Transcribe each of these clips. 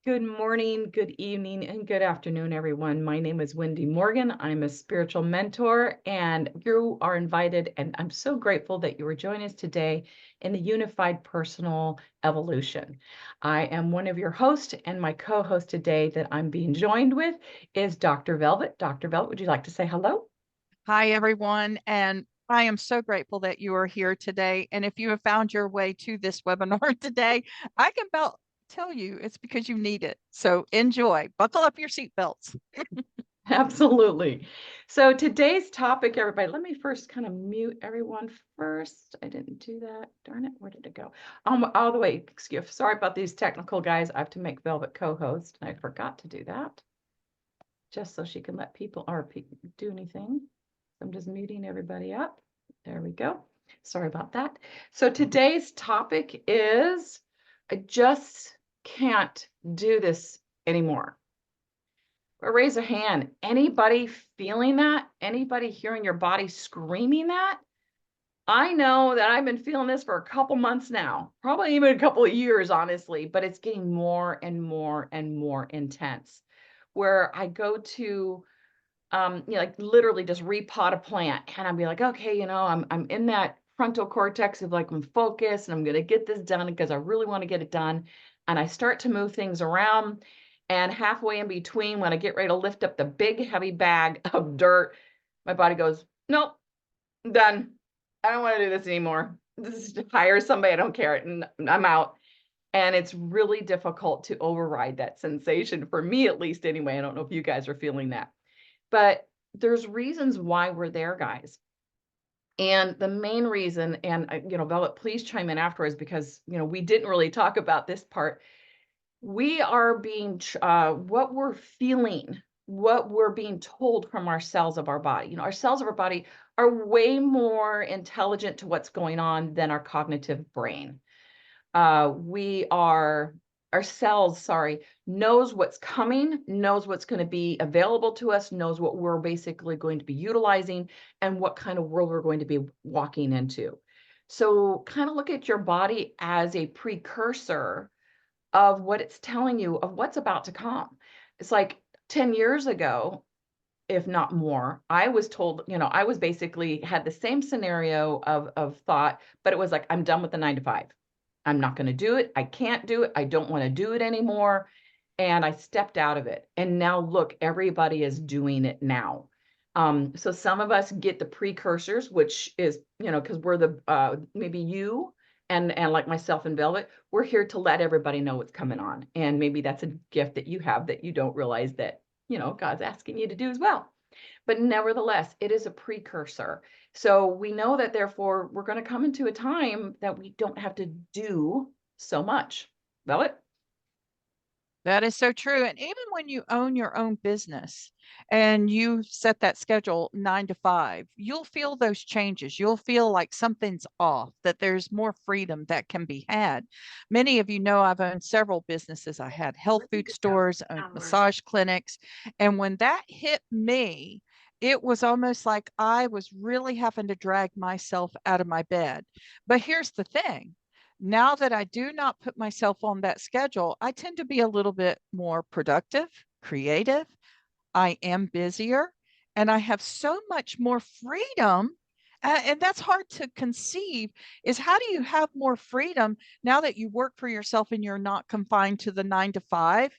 Good morning, good evening, and good afternoon, everyone. My name is Wendy Morgan. I'm a spiritual mentor, and you are invited. And I'm so grateful that you are joining us today in the Unified Personal Evolution. I am one of your hosts, and my co host today that I'm being joined with is Dr. Velvet. Dr. Velvet, would you like to say hello? Hi, everyone. And I am so grateful that you are here today. And if you have found your way to this webinar today, I can about tell you it's because you need it. So enjoy, buckle up your seatbelts. Absolutely. So today's topic, everybody, let me first kind of mute everyone first. I didn't do that. Darn it, where did it go? All the way, excuse, sorry about these technical guys. I have to make Velvet co-host, and I forgot to do that just so she can let people or do anything. So I'm just muting everybody up. There we go. Sorry about that. So today's topic is I just can't do this anymore. Or raise a hand. Anybody feeling that? Anybody hearing your body screaming that? I know that I've been feeling this for a couple months now, probably even a couple of years, honestly, but it's getting more and more and more intense. Where I go to, like literally just repot a plant, and I'll be like, okay, I'm in that frontal cortex of like I'm focused and I'm gonna get this done because I really want to get it done, and I start to move things around. And halfway in between, when I get ready to lift up the big heavy bag of dirt, my body goes, nope, I'm done. I don't want to do this anymore. This is to hire somebody. I don't care. And I'm out. And it's really difficult to override that sensation for me, at least anyway. I don't know if you guys are feeling that, but there's reasons why we're there, guys. And the main reason, and Velvet, please chime in afterwards because we didn't really talk about this part. We are being what we're feeling, what we're being told from our cells of our body. Our cells of our body are way more intelligent to what's going on than our cognitive brain. We are Our cells, sorry, knows what's coming, knows what's going to be available to us, knows what we're basically going to be utilizing, and what kind of world we're going to be walking into. So kind of look at your body as a precursor of what it's telling you of what's about to come. It's like 10 years ago, if not more, I was told, I was basically had the same scenario of thought, but it was like, I'm done with the 9 to 5. I'm not going to do it. I can't do it. I don't want to do it anymore. And I stepped out of it. And now look, everybody is doing it now. So some of us get the precursors, which is, because we're the maybe you and like myself and Velvet, we're here to let everybody know what's coming on. And maybe that's a gift that you have that you don't realize that, God's asking you to do as well. But nevertheless, it is a precursor. So we know that therefore we're going to come into a time that we don't have to do so much. Velvet? That is so true. And even when you own your own business and you set that schedule 9 to 5, you'll feel those changes. You'll feel like something's off, that there's more freedom that can be had. Many of you know I've owned several businesses. I had health food stores, owned massage clinics. And when that hit me, it was almost like I was really having to drag myself out of my bed. But here's the thing, now that I do not put myself on that schedule, I tend to be a little bit more productive, creative. I am busier and I have so much more freedom. And that's hard to conceive, is how do you have more freedom now that you work for yourself and you're not confined to the 9 to 5?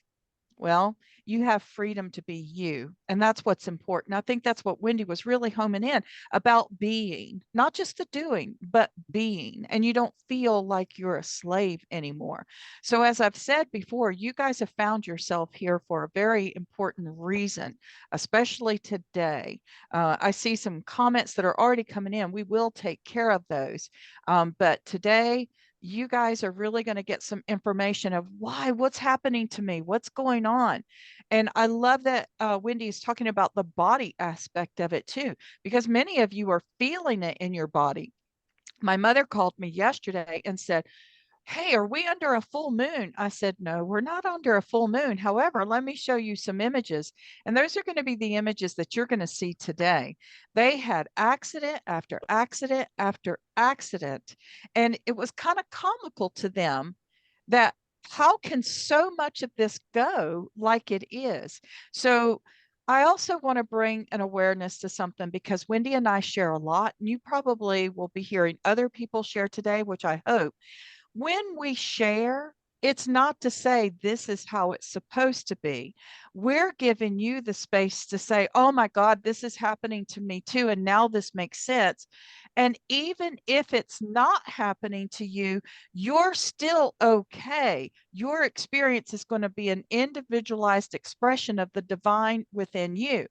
Well, you have freedom to be you. And that's what's important. I think that's what Wendy was really homing in about, being, not just the doing, but being. And you don't feel like you're a slave anymore. So, as I've said before, you guys have found yourself here for a very important reason, especially today. I see some comments that are already coming in. We will take care of those. But today, you guys are really going to get some information of why, what's happening to me, what's going on. And I love that Wendy is talking about the body aspect of it too, because many of you are feeling it in your body. My mother called me yesterday and said, "Hey, are we under a full moon?" I said, "No, we're not under a full moon. However, let me show you some images." And those are going to be the images that you're going to see today. They had accident after accident after accident. And it was kind of comical to them that how can so much of this go like it is? So I also want to bring an awareness to something because Wendy and I share a lot, and you probably will be hearing other people share today, which I hope. When we share, it's not to say this is how it's supposed to be. We're giving you the space to say, oh my God, this is happening to me too. And now this makes sense. And even if it's not happening to you, you're still okay. Your experience is going to be an individualized expression of the divine within you.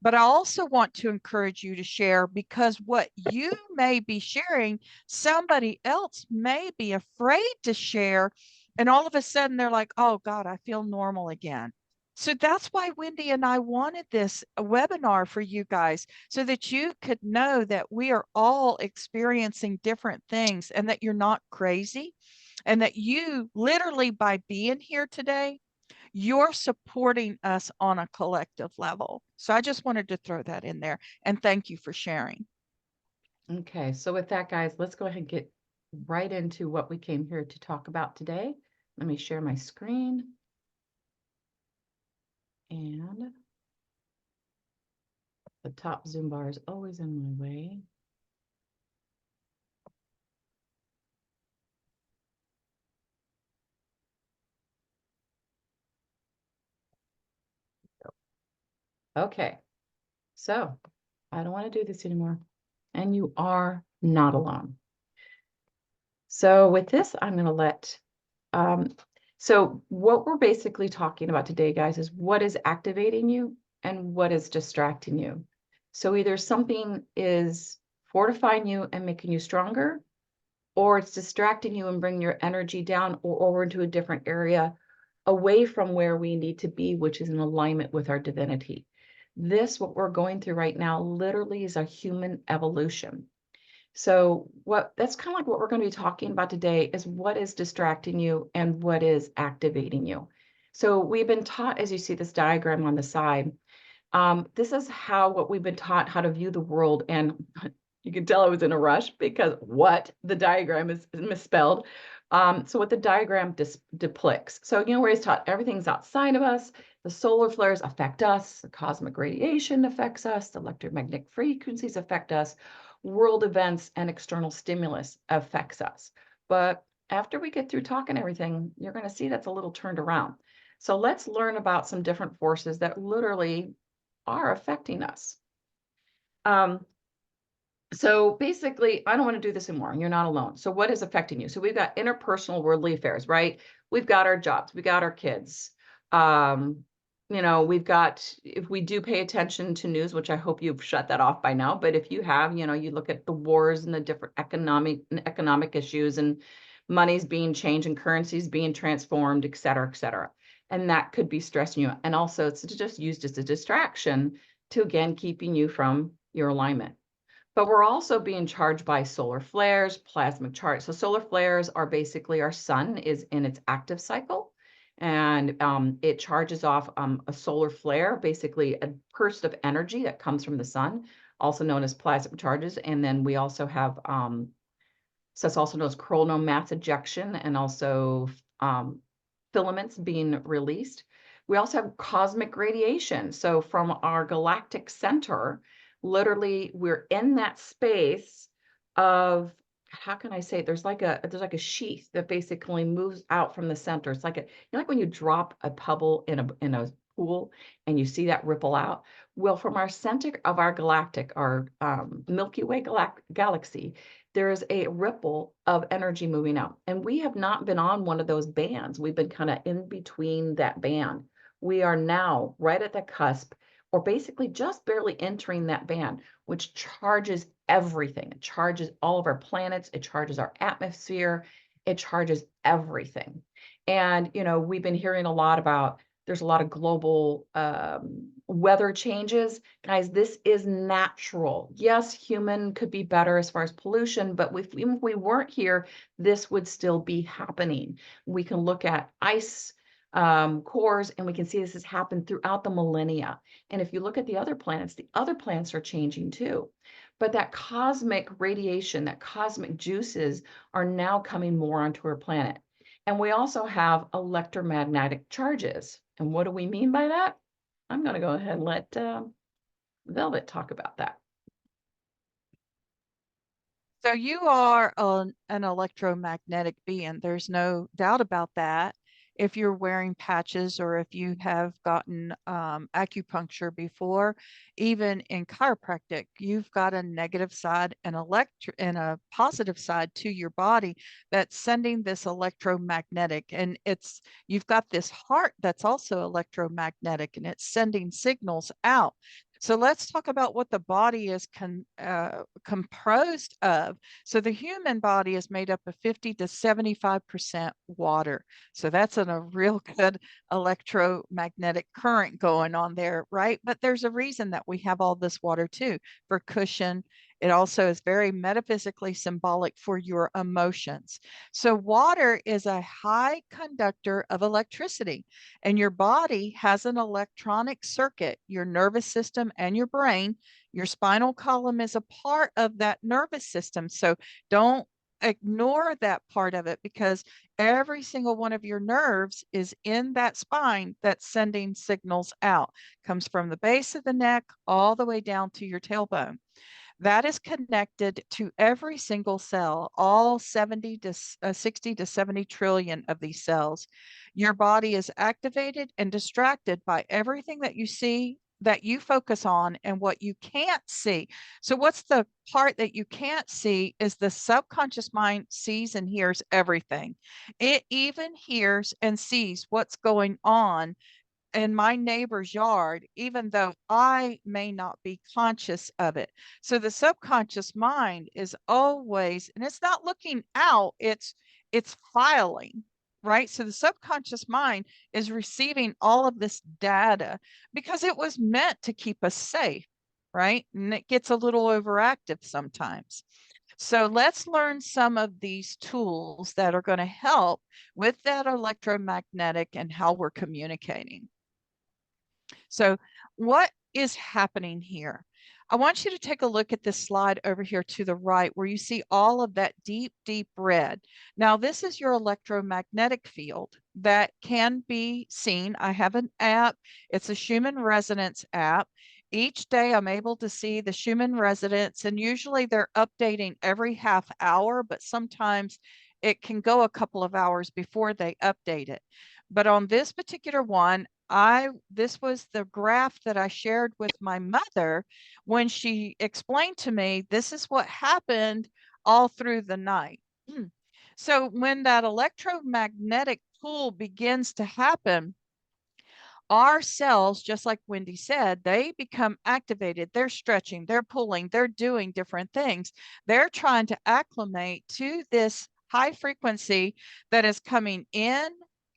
But I also want to encourage you to share because what you may be sharing, somebody else may be afraid to share. And all of a sudden they're like, oh God, I feel normal again. So that's why Wendy and I wanted this webinar for you guys so that you could know that we are all experiencing different things and that you're not crazy and that you literally by being here today, you're supporting us on a collective level. So I just wanted to throw that in there and thank you for sharing. Okay, so with that, guys, let's go ahead and get right into what we came here to talk about today. Let me share my screen. And the top zoom bar is always in my way. Okay, so I don't want to do this anymore. And you are not alone. So with this, I'm going to let, so what we're basically talking about today, guys, is what is activating you and what is distracting you. So either something is fortifying you and making you stronger, or it's distracting you and bringing your energy down or over into a different area away from where we need to be, which is in alignment with our divinity. This, what we're going through right now, literally is a human evolution. So that's kind of like what we're going to be talking about today is what is distracting you and what is activating you. So we've been taught, as you see this diagram on the side, this is what we've been taught how to view the world. And you can tell I was in a rush because the diagram is misspelled. So what the diagram depicts. So, where he's taught everything's outside of us. The solar flares affect us. The cosmic radiation affects us. The electromagnetic frequencies affect us. World events and external stimulus affects us. But after we get through talking everything, you're going to see that's a little turned around. So let's learn about some different forces that literally are affecting us. So basically, I don't want to do this anymore. You're not alone. So what is affecting you? So we've got interpersonal worldly affairs, right? We've got our jobs, we got our kids. We've got, if we do pay attention to news, which I hope you've shut that off by now, but if you have, you look at the wars and the different economic issues and money's being changed and currencies being transformed, et cetera, et cetera. And that could be stressing you. And also it's just used as a distraction to, again, keeping you from your alignment. But we're also being charged by solar flares, plasma charge. So solar flares are basically our sun is in its active cycle, and it charges off a solar flare, basically a burst of energy that comes from the sun, also known as plasma charges. And then we also have, so it's also known as coronal mass ejection and also filaments being released. We also have cosmic radiation. So from our galactic center, literally we're in that space of, how can I say it? There's like a sheath that basically moves out from the center. It's like like when you drop a pebble in a pool and you see that ripple out. Well, from our center of our galactic, our Milky Way galaxy, there is a ripple of energy moving out. And we have not been on one of those bands. We've been kind of in between that band. We are now right at the cusp, or basically just barely entering that band, which charges everything. It charges all of our planets. It charges our atmosphere. It charges everything. And, we've been hearing a lot about, there's a lot of global weather changes. Guys, this is natural. Yes, human could be better as far as pollution, but even if we weren't here, this would still be happening. We can look at ice cores and we can see this has happened throughout the millennia. And if you look at the other planets are changing too. But that cosmic radiation, that cosmic juices are now coming more onto our planet. And we also have electromagnetic charges. And what do we mean by that? I'm going to go ahead and let Velvet talk about that. So you are an electromagnetic being. There's no doubt about that. If you're wearing patches or if you have gotten acupuncture before, even in chiropractic, you've got a negative side and a positive side to your body that's sending this electromagnetic. And you've got this heart that's also electromagnetic and it's sending signals out. So let's talk about what the body is composed of. So the human body is made up of 50 to 75% water. So that's a real good electromagnetic current going on there, right? But there's a reason that we have all this water too, for cushion. It also is very metaphysically symbolic for your emotions. So water is a high conductor of electricity, and your body has an electronic circuit, your nervous system and your brain. Your spinal column is a part of that nervous system. So don't ignore that part of it, because every single one of your nerves is in that spine that's sending signals out. Comes from the base of the neck all the way down to your tailbone. That is connected to every single cell, all 60 to 70 trillion of these cells. Your body is activated and distracted by everything that you see, that you focus on, and what you can't see. So what's the part that you can't see is the subconscious mind sees and hears everything. It even hears and sees what's going on in my neighbor's yard, even though I may not be conscious of it. So the subconscious mind is always, and it's not looking out, it's filing, right? So the subconscious mind is receiving all of this data because it was meant to keep us safe, right? And it gets a little overactive sometimes. So let's learn some of these tools that are going to help with that electromagnetic and how we're communicating. So what is happening here? I want you to take a look at this slide over here to the right where you see all of that deep, deep red. Now, this is your electromagnetic field that can be seen. I have an app. It's a Schumann resonance app. Each day I'm able to see the Schumann resonance, and usually they're updating every half hour, but sometimes it can go a couple of hours before they update it. But on this particular one, this was the graph that I shared with my mother when she explained to me this is what happened all through the night. So when that electromagnetic pull begins to happen, our cells, just like Wendy said, they become activated. They're stretching, they're pulling, they're doing different things. They're trying to acclimate to this high frequency that is coming in,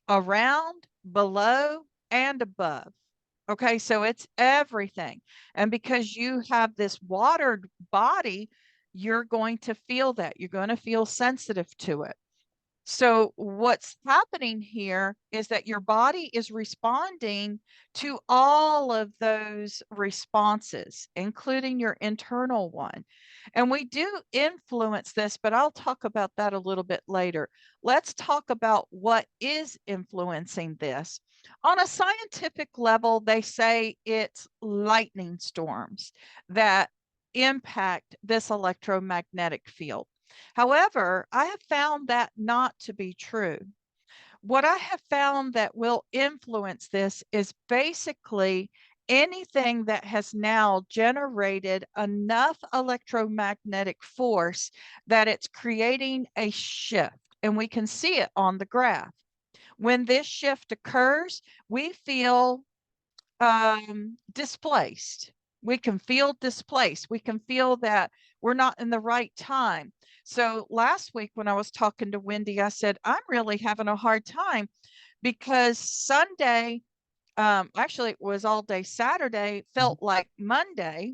around, below, and above. Okay, so it's everything. And because you have this watered body, you're going to feel that. You're going to feel sensitive to it. So what's happening here is that your body is responding to all of those responses, including your internal one. And we do influence this, but I'll talk about that a little bit later. Let's talk about what is influencing this. On a scientific level, they say it's lightning storms that impact this electromagnetic field. However, I have found that not to be true. What I have found that will influence this is basically anything that has now generated enough electromagnetic force that it's creating a shift. And we can see it on the graph. When this shift occurs, we feel displaced. We can feel displaced. We can feel that we're not in the right time. So last week when I was talking to Wendy, I said, I'm really having a hard time because Sunday, actually it was all day Saturday, felt like Monday.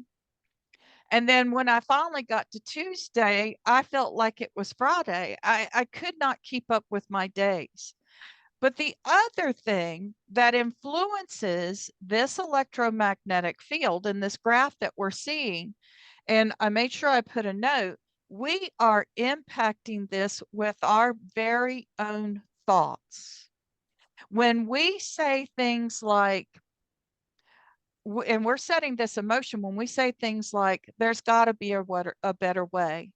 And then when I finally got to Tuesday, I felt like it was Friday. I could not keep up with my days. But the other thing that influences this electromagnetic field in this graph that we're seeing, and I made sure I put a note, we are impacting this with our very own thoughts. When we say things like, and we're setting this emotion when we say things like, there's got to be a better way.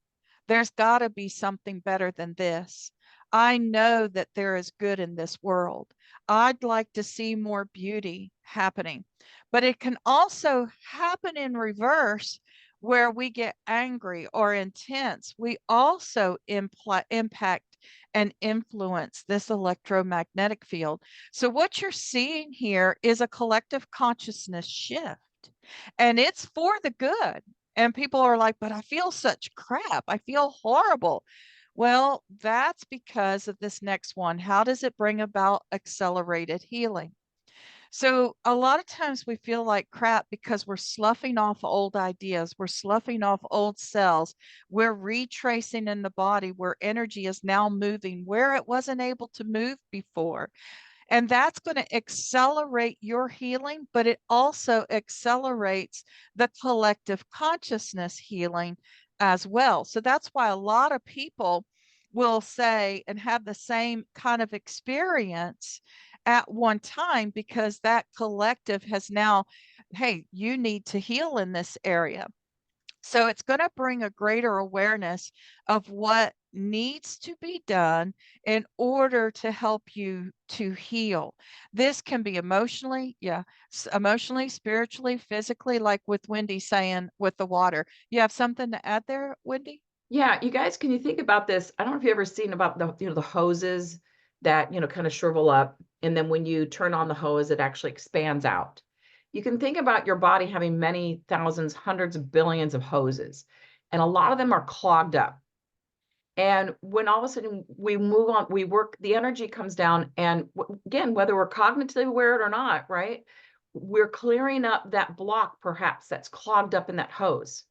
There's got to be something better than this. I know that there is good in this world. I'd like to see more beauty happening. But it can also happen in reverse where we get angry or intense. We also impact and influence this electromagnetic field. So what you're seeing here is a collective consciousness shift, and it's for the good. And people are like, but I feel such crap. I feel horrible. Well, that's because of this next one. How does it bring about accelerated healing? So a lot of times we feel like crap because we're sloughing off old ideas, we're sloughing off old cells, we're retracing in the body where energy is now moving where it wasn't able to move before. And that's going to accelerate your healing, but it also accelerates the collective consciousness healing as well. So that's why a lot of people will say and have the same kind of experience at one time because that collective has now, hey, you need to heal in this area. So it's going to bring a greater awareness of what needs to be done in order to help you to heal. This can be emotionally, yeah, emotionally, spiritually, physically, like with Wendy saying with the water. You have something to add there, Wendy? Yeah, you guys, can you think about this? I don't know if you've ever seen about the hoses that, kind of shrivel up, and then when you turn on the hose, it actually expands out. You can think about your body having many thousands, hundreds of billions of hoses, and a lot of them are clogged up. And when all of a sudden we move on, we work, the energy comes down, and again, whether we're cognitively aware or not, right? We're clearing up that block perhaps that's clogged up in that hose.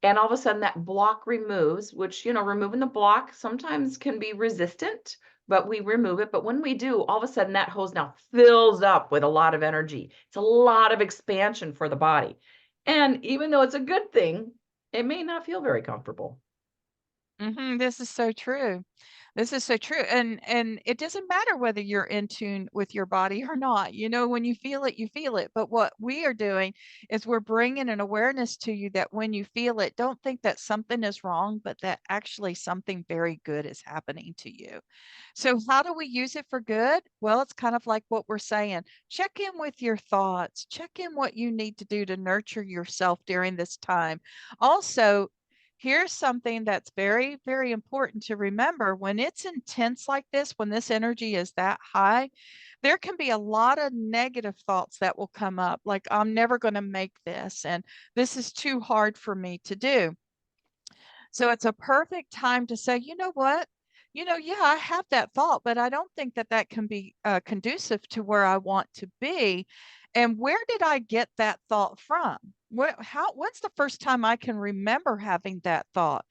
And all of a sudden that block removes, which, removing the block sometimes can be resistant, but we remove it. But when we do, all of a sudden that hose now fills up with a lot of energy. It's a lot of expansion for the body. And even though it's a good thing, it may not feel very comfortable. This is so true. This is so true. And it doesn't matter whether you're in tune with your body or not. You know, when you feel it, you feel it. But what we are doing is we're bringing an awareness to you that when you feel it, don't think that something is wrong, but that actually something very good is happening to you. So how do we use it for good? Well, it's kind of like what we're saying. Check in with your thoughts. Check in what you need to do to nurture yourself during this time. Also, here's something that's very, very important to remember. When it's intense like this, when this energy is that high, there can be a lot of negative thoughts that will come up, like, I'm never going to make this, and this is too hard for me to do. So it's a perfect time to say, you know what? Yeah, I have that thought, but I don't think that that can be conducive to where I want to be. And where did I get that thought from? What's the first time I can remember having that thought?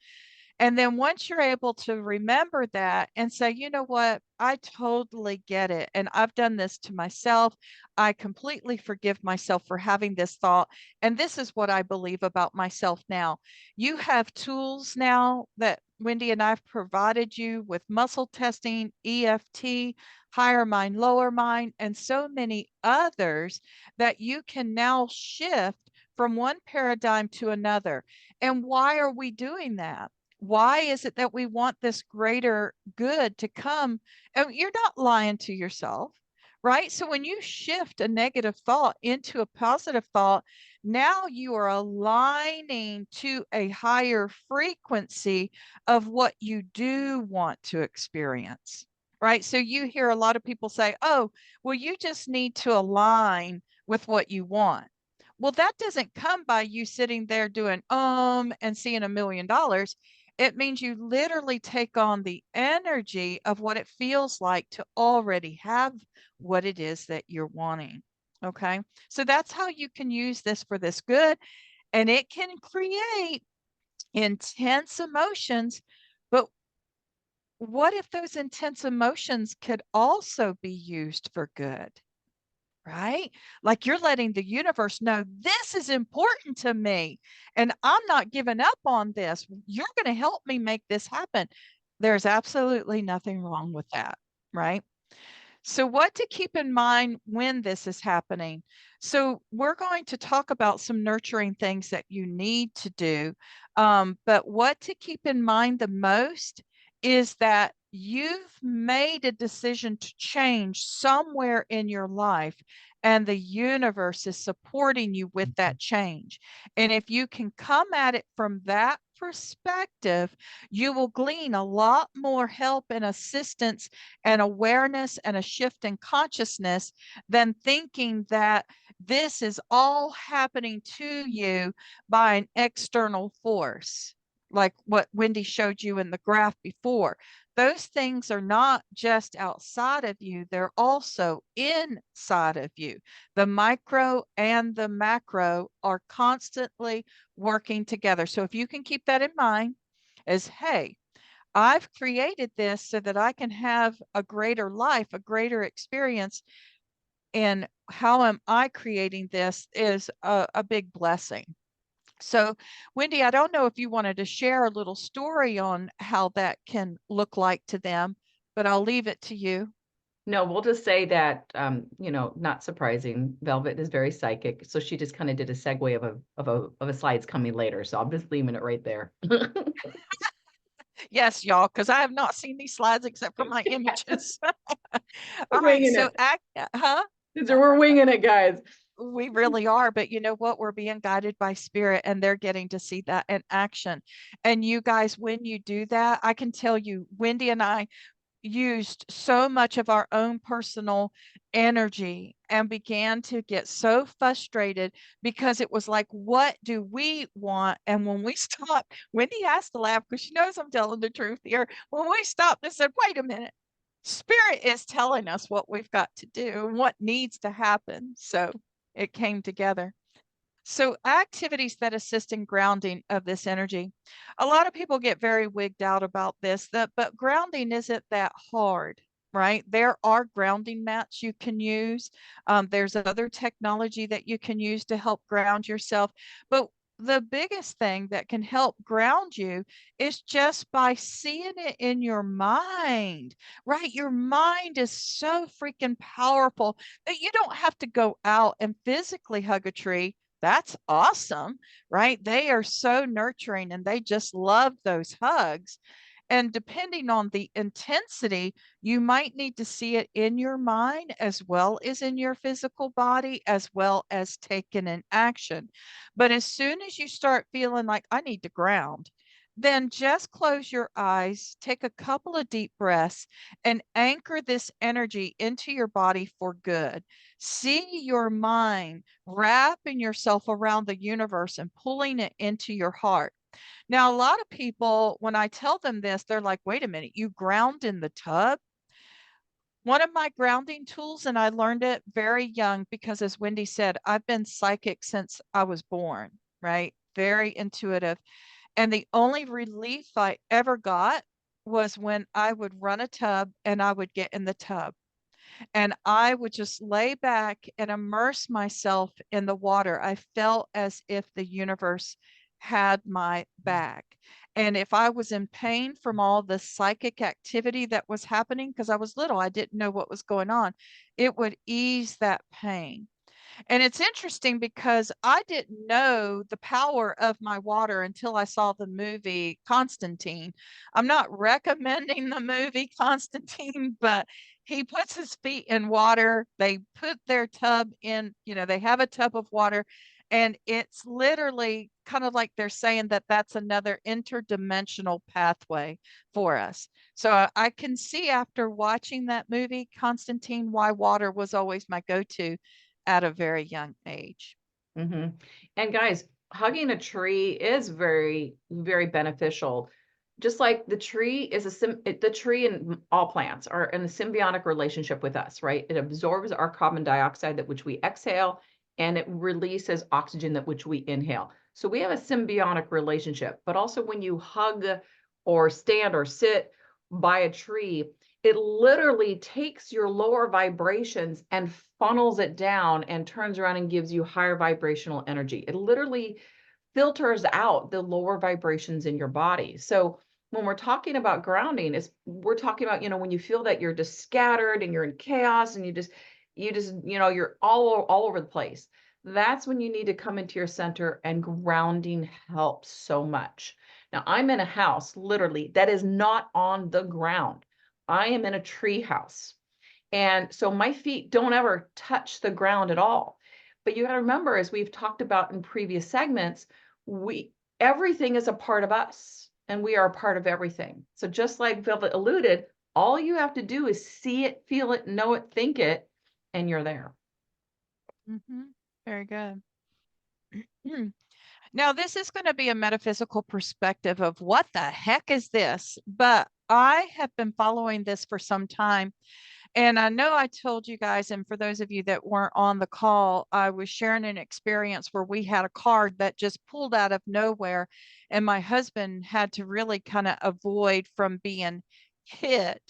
And then once you're able to remember that and say, you know what, I totally get it. And I've done this to myself. I completely forgive myself for having this thought. And this is what I believe about myself now. You have tools now that Wendy and I've provided you with muscle testing, EFT, higher mind, lower mind, and so many others that you can now shift from one paradigm to another. And why are we doing that? Why is it that we want this greater good to come? And you're not lying to yourself, right? So when you shift a negative thought into a positive thought, now you are aligning to a higher frequency of what you do want to experience, right? So you hear a lot of people say, oh, well, you just need to align with what you want. Well, that doesn't come by you sitting there doing and seeing $1 million. It means you literally take on the energy of what it feels like to already have what it is that you're wanting. Okay. So that's how you can use this for this good. And it can create intense emotions. But what if those intense emotions could also be used for good? Right? Like you're letting the universe know this is important to me and I'm not giving up on this. You're going to help me make this happen. There's absolutely nothing wrong with that. right? So, what to keep in mind when this is happening? So, we're going to talk about some nurturing things that you need to do. But what to keep in mind the most is that you've made a decision to change somewhere in your life, and the universe is supporting you with that change. And if you can come at it from that perspective, you will glean a lot more help and assistance and awareness and a shift in consciousness than thinking that this is all happening to you by an external force, like what Wendy showed you in the graph before. Those things are not just outside of you, they're also inside of you. The micro and the macro are constantly working together. So if you can keep that in mind, as hey, I've created this so that I can have a greater life, a greater experience. And how am I creating this is a big blessing. So, Wendy, I don't know if you wanted to share a little story on how that can look like to them, but I'll leave it to you. No, we'll just say that, not surprising, Velvet is very psychic, so she just kind of did a segue of a slides coming later. So I'm just leaving it right there. Yes, y'all, because I have not seen these slides except for my images. All right, Winging so it. huh? So we're winging it, guys. We really are, but you know what? We're being guided by spirit and they're getting to see that in action. And you guys, when you do that, I can tell you, Wendy and I used so much of our own personal energy and began to get so frustrated because it was like, what do we want? And when we stopped, Wendy has to laugh because she knows I'm telling the truth here. When we stopped and said, wait a minute, spirit is telling us what we've got to do and what needs to happen. So it came together. So, activities that assist in grounding of this energy. A lot of people get very wigged out about this, but grounding isn't that hard, right? There are grounding mats you can use. There's other technology that you can use to help ground yourself. But the biggest thing that can help ground you is just by seeing it in your mind, right? Your mind is so freaking powerful that you don't have to go out and physically hug a tree. That's awesome, right? They are so nurturing and they just love those hugs. And depending on the intensity, you might need to see it in your mind as well as in your physical body, as well as taken in action. But as soon as you start feeling like I need to ground, then just close your eyes, take a couple of deep breaths, and anchor this energy into your body for good. See your mind wrapping yourself around the universe and pulling it into your heart. Now, a lot of people, when I tell them this, they're like, wait a minute, you ground in the tub? One of my grounding tools, and I learned it very young because, as Wendy said, I've been psychic since I was born, right? Very intuitive. And the only relief I ever got was when I would run a tub and I would get in the tub and I would just lay back and immerse myself in the water. I felt as if the universe had my back. And if I was in pain from all the psychic activity that was happening, because I was little, I didn't know what was going on, it would ease that pain. And it's interesting because I didn't know the power of my water until I saw the movie Constantine. I'm not recommending the movie Constantine, but he puts his feet in water. They put their tub in, they have a tub of water. And it's literally kind of like they're saying that that's another interdimensional pathway for us. So I can see after watching that movie, Constantine, why water was always my go to at a very young age. Hmm. And guys, hugging a tree is very, very beneficial. Just like the tree is the tree and all plants are in a symbiotic relationship with us, right? It absorbs our carbon dioxide that which we exhale, and it releases oxygen that which we inhale. So we have a symbiotic relationship. But also when you hug or stand or sit by a tree, it literally takes your lower vibrations and funnels it down and turns around and gives you higher vibrational energy. It literally filters out the lower vibrations in your body. So when we're talking about grounding, is we're talking about, when you feel that you're just scattered and you're in chaos and you're all over the place. That's when you need to come into your center, and grounding helps so much. Now, I'm in a house literally that is not on the ground. I am in a tree house. And so my feet don't ever touch the ground at all. But you got to remember, as we've talked about in previous segments, we everything is a part of us, and we are a part of everything. So just like Velvet alluded, all you have to do is see it, feel it, know it, think it, and you're there. Very good. Now, this is going to be a metaphysical perspective of what the heck is this? But I have been following this for some time. And I know I told you guys, and for those of you that weren't on the call, I was sharing an experience where we had a card that just pulled out of nowhere. And my husband had to really kind of avoid from being hit.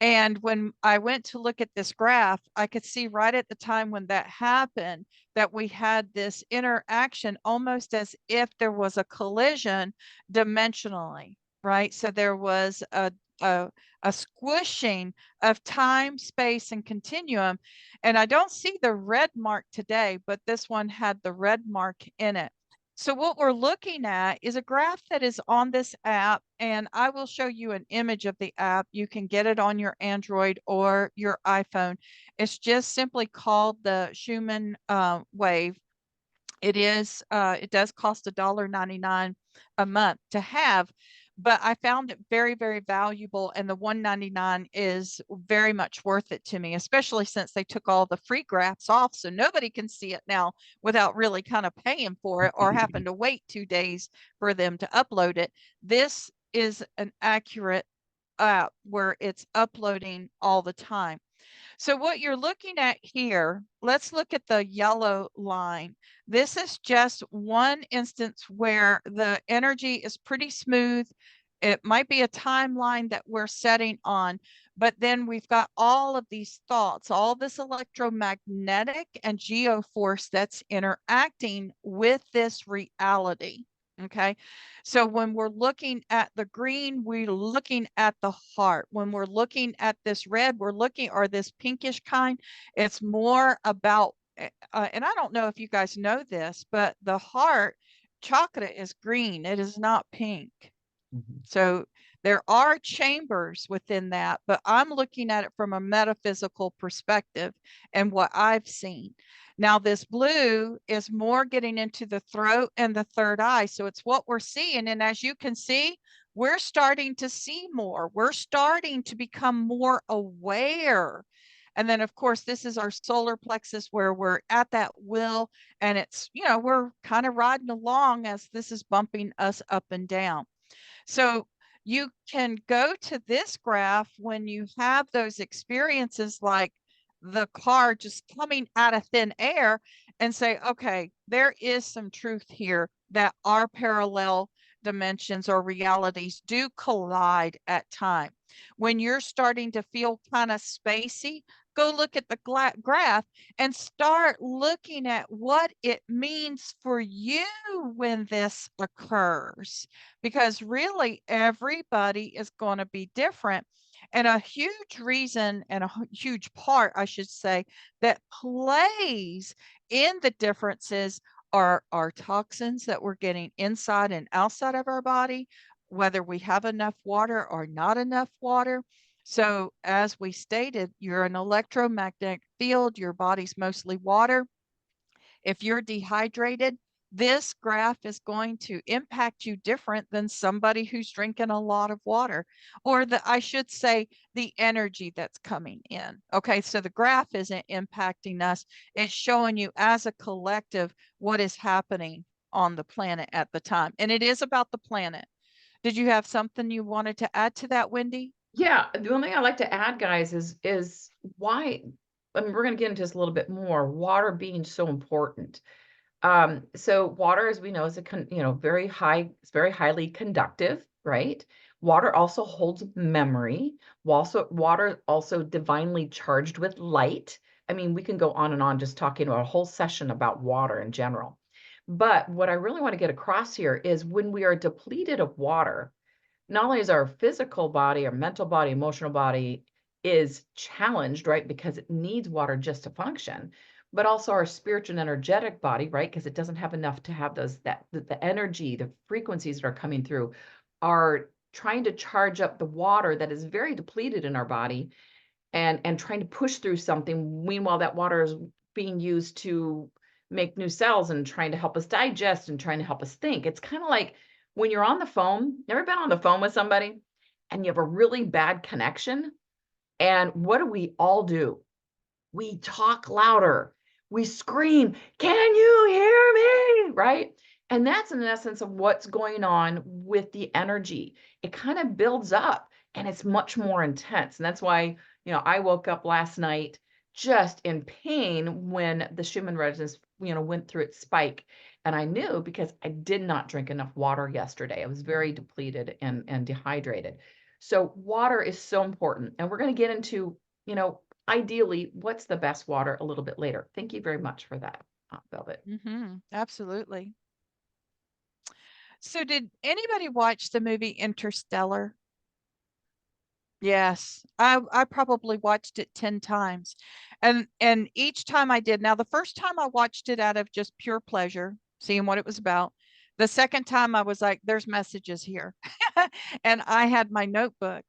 And when I went to look at this graph, I could see right at the time when that happened that we had this interaction almost as if there was a collision dimensionally, right? So there was a, a squishing of time, space, and continuum. And I don't see the red mark today, but this one had the red mark in it. So what we're looking at is a graph that is on this app, and I will show you an image of the app. You can get it on your Android or your iPhone. It's just simply called the Schumann wave. It does cost $1.99 a month to have, but I found it very, very valuable, and the $1.99 is very much worth it to me, especially since they took all the free graphs off, so nobody can see it now without really kind of paying for it or having to wait 2 days for them to upload it. This is an accurate app where it's uploading all the time. So what you're looking at here, let's look at the yellow line. This is just one instance where the energy is pretty smooth. It might be a timeline that we're setting on, but then we've got all of these thoughts, all this electromagnetic and geoforce that's interacting with this reality. Okay. So when we're looking at the green, we're looking at the heart. When we're looking at this red, or this pinkish kind, it's more about, and I don't know if you guys know this, but the heart chakra is green. It is not pink. So there are chambers within that, but I'm looking at it from a metaphysical perspective and what I've seen. Now, this blue is more getting into the throat and the third eye. So it's what we're seeing. And as you can see, we're starting to see more. We're starting to become more aware. And then, of course, this is our solar plexus where we're at that will. And it's, we're kind of riding along as this is bumping us up and down. So you can go to this graph when you have those experiences like the car just coming out of thin air and say, okay, there is some truth here that our parallel dimensions or realities do collide at time. When you're starting to feel kind of spacey, go look at the graph and start looking at what it means for you when this occurs, because really everybody is going to be different. And a huge reason, and a huge part, I should say, that plays in the differences are our toxins that we're getting inside and outside of our body, whether we have enough water or not enough water. So as we stated, you're an electromagnetic field, your body's mostly water. If you're dehydrated, this graph is going to impact you different than somebody who's drinking a lot of water, or I should say, the energy that's coming in. Okay, so the graph isn't impacting us. It's showing you as a collective what is happening on the planet at the time. And it is about the planet. Did you have something you wanted to add to that, Wendy? Yeah, the only thing I like to add, guys, is why. I mean, we're going to get into this a little bit more. Water being so important. So water, as we know, is very high, it's very highly conductive, right? Water also holds memory. Water also divinely charged with light. I mean, we can go on and on just talking about a whole session about water in general. But what I really want to get across here is when we are depleted of water, not only is our physical body, our mental body, emotional body is challenged, right? Because it needs water just to function, but also our spiritual and energetic body, right? Because it doesn't have enough to have the energy, the frequencies that are coming through are trying to charge up the water that is very depleted in our body and trying to push through something. Meanwhile, that water is being used to make new cells and trying to help us digest and trying to help us think. It's kind of like when you're on the phone, never been on the phone with somebody and you have a really bad connection. And what do we all do? We talk louder. We scream, "Can you hear me?" Right? And that's in essence of what's going on with the energy. It kind of builds up and it's much more intense. And that's why, I woke up last night just in pain when the Schumann resonance, went through its spike. And I knew because I did not drink enough water yesterday. I was very depleted and dehydrated. So water is so important. And we're going to get into, you know, ideally, what's the best water a little bit later. Thank you very much for that, Velvet. Absolutely. So did anybody watch the movie Interstellar? Yes, I probably watched it 10 times. And each time I did. Now the first time I watched it out of just pure pleasure, seeing what it was about. The second time I was like, there's messages here. And I had my notebook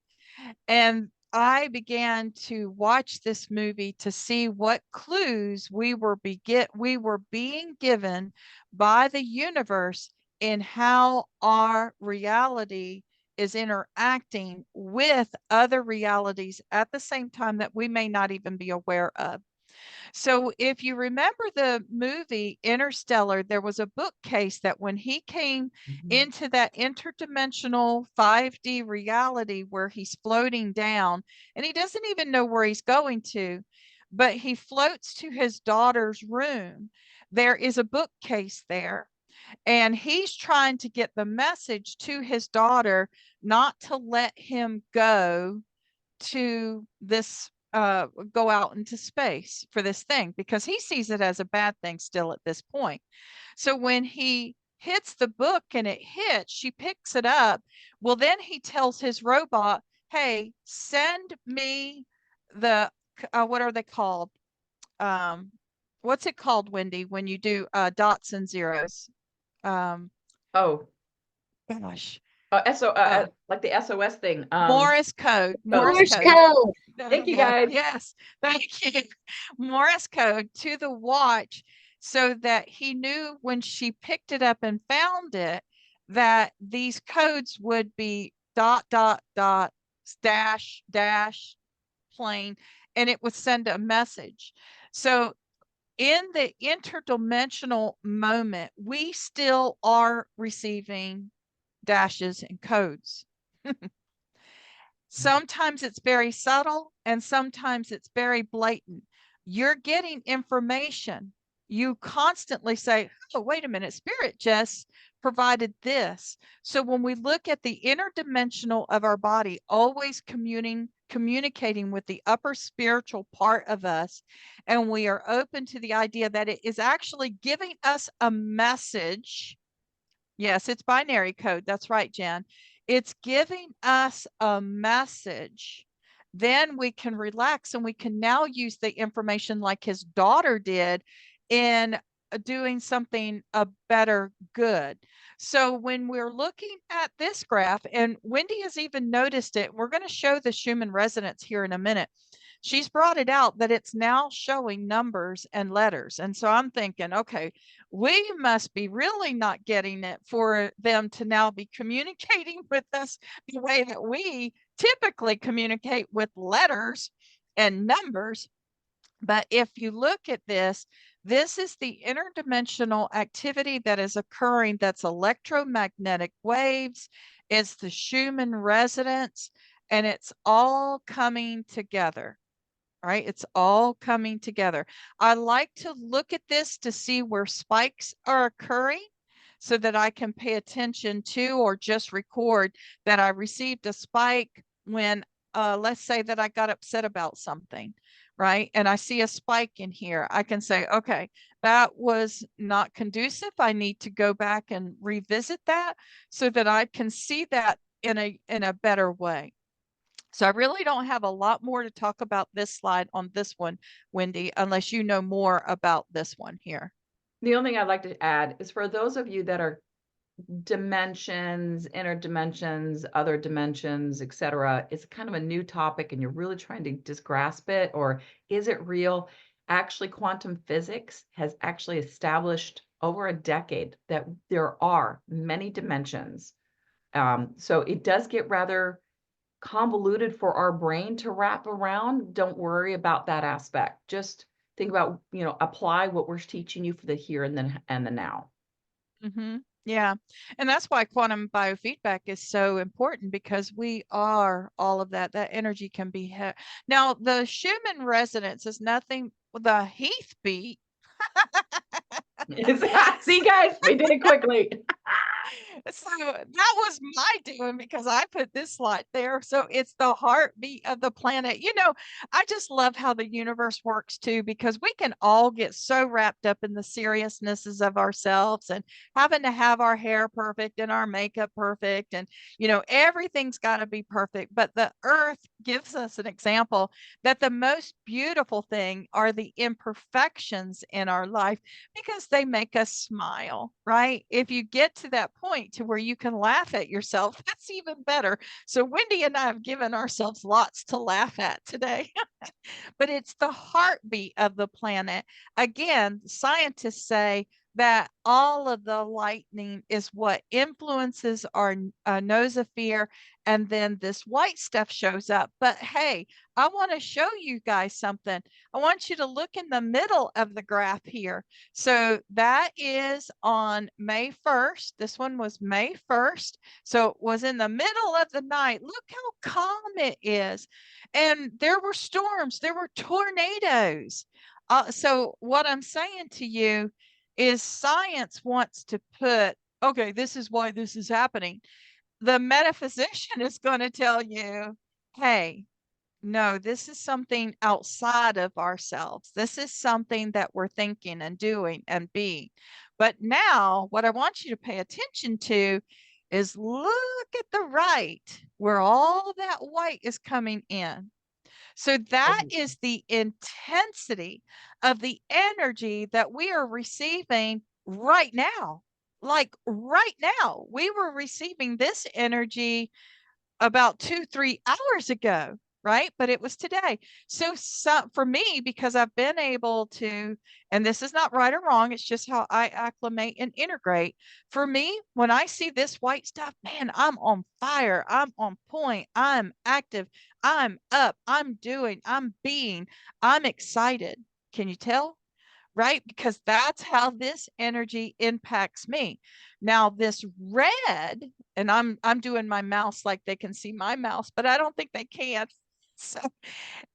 and I began to watch this movie to see what clues we were being given by the universe in how our reality is interacting with other realities at the same time that we may not even be aware of. So if you remember the movie Interstellar, there was a bookcase that when he came Mhm. into that interdimensional 5D reality where he's floating down and he doesn't even know where he's going to, but he floats to his daughter's room. There is a bookcase there, and he's trying to get the message to his daughter not to let him to this go out into space for this thing because he sees it as a bad thing still at this point. So when he hits the book and it hits, she picks it up. Well, then he tells his robot, hey, send me the what are they called? Um, what's it called, Wendy, when you do dots and zeros? Um, Oh, gosh, like the SOS thing. Morse code, Morse Code. Morse code. code. Thank you, Yes, guys. yes, thank you. Morse code to the watch so that he knew when she picked it up and found it that these codes would be dot, dot, dot, dash, dash, plane, and it would send a message. So in the interdimensional moment, we still are receiving dashes and codes. Sometimes it's very subtle and sometimes it's very blatant. You're getting information. You constantly say, oh, wait a minute, Spirit just provided this. So when we look at the interdimensional of our body, always communicating with the upper spiritual part of us, and we are open to the idea that it is actually giving us a message. Yes, it's binary code. That's right, Jan. It's giving us a message. Then we can relax and we can now use the information like his daughter did in doing something a better good. So when we're looking at this graph, and Wendy has even noticed it, we're going to show the Schumann resonance here in a minute. She's brought it out that it's now showing numbers and letters. And so I'm thinking, okay, we must be really not getting it for them to now be communicating with us the way that we typically communicate with letters and numbers. But if you look at this, this is the interdimensional activity that is occurring that's electromagnetic waves. It's the Schumann resonance, and it's all coming together. Right? It's all coming together. I like to look at this to see where spikes are occurring so that I can pay attention to or just record that I received a spike when, let's say that I got upset about something, right? And I see a spike in here. I can say, okay, that was not conducive. I need to go back and revisit that so that I can see that in a better way. So I really don't have a lot more to talk about this slide on this one, Wendy, unless you know more about this one here. The only thing I'd like to add is for those of you that are dimensions, inner dimensions, other dimensions, etc. It's kind of a new topic and you're really trying to just grasp it, or is it real? Actually, quantum physics has actually established over a decade that there are many dimensions. So it does get rather convoluted for our brain to wrap around. Don't worry about that aspect. Just think about, apply what we're teaching you for the here and the now. Mm-hmm. Yeah. And that's why quantum biofeedback is so important, because we are all of that. That energy can be. Now, the Schumann resonance is nothing, the Heath beat. See, guys, we did it quickly. So that was my doing because I put this slide there. So it's the heartbeat of the planet. I just love how the universe works too, because we can all get so wrapped up in the seriousnesses of ourselves and having to have our hair perfect and our makeup perfect. And, everything's got to be perfect. But the earth gives us an example that the most beautiful thing are the imperfections in our life, because they make us smile, right? If you get to that point to where you can laugh at yourself, that's even better. So Wendy and I have given ourselves lots to laugh at today. But it's the heartbeat of the planet. Again, scientists say that all of the lightning is what influences our nososphere, and then this white stuff shows up. But hey, I want to show you guys something. I want you to look in the middle of the graph here. So that is on May 1st. This one was May 1st. So it was in the middle of the night. Look how calm it is. And there were storms, there were tornadoes. So what I'm saying to you is science wants to put, okay, this is why this is happening. The metaphysician is going to tell you, hey, no, this is something outside of ourselves. This is something that we're thinking and doing and being. But now, what I want you to pay attention to is look at the right, where all that white is coming in. So that Oh, is the intensity of the energy that we are receiving right now. Like right now, we were receiving this energy about 2-3 hours ago, right? But it was today. So for me, because I've been able to, and this is not right or wrong, it's just how I acclimate and integrate. For me, when I see this white stuff, man, I'm on fire, I'm on point, I'm active, I'm up, I'm doing, I'm being, I'm excited. Can you tell? Right? Because that's how this energy impacts me. Now, this red, and I'm doing my mouse like they can see my mouse, but I don't think they can. So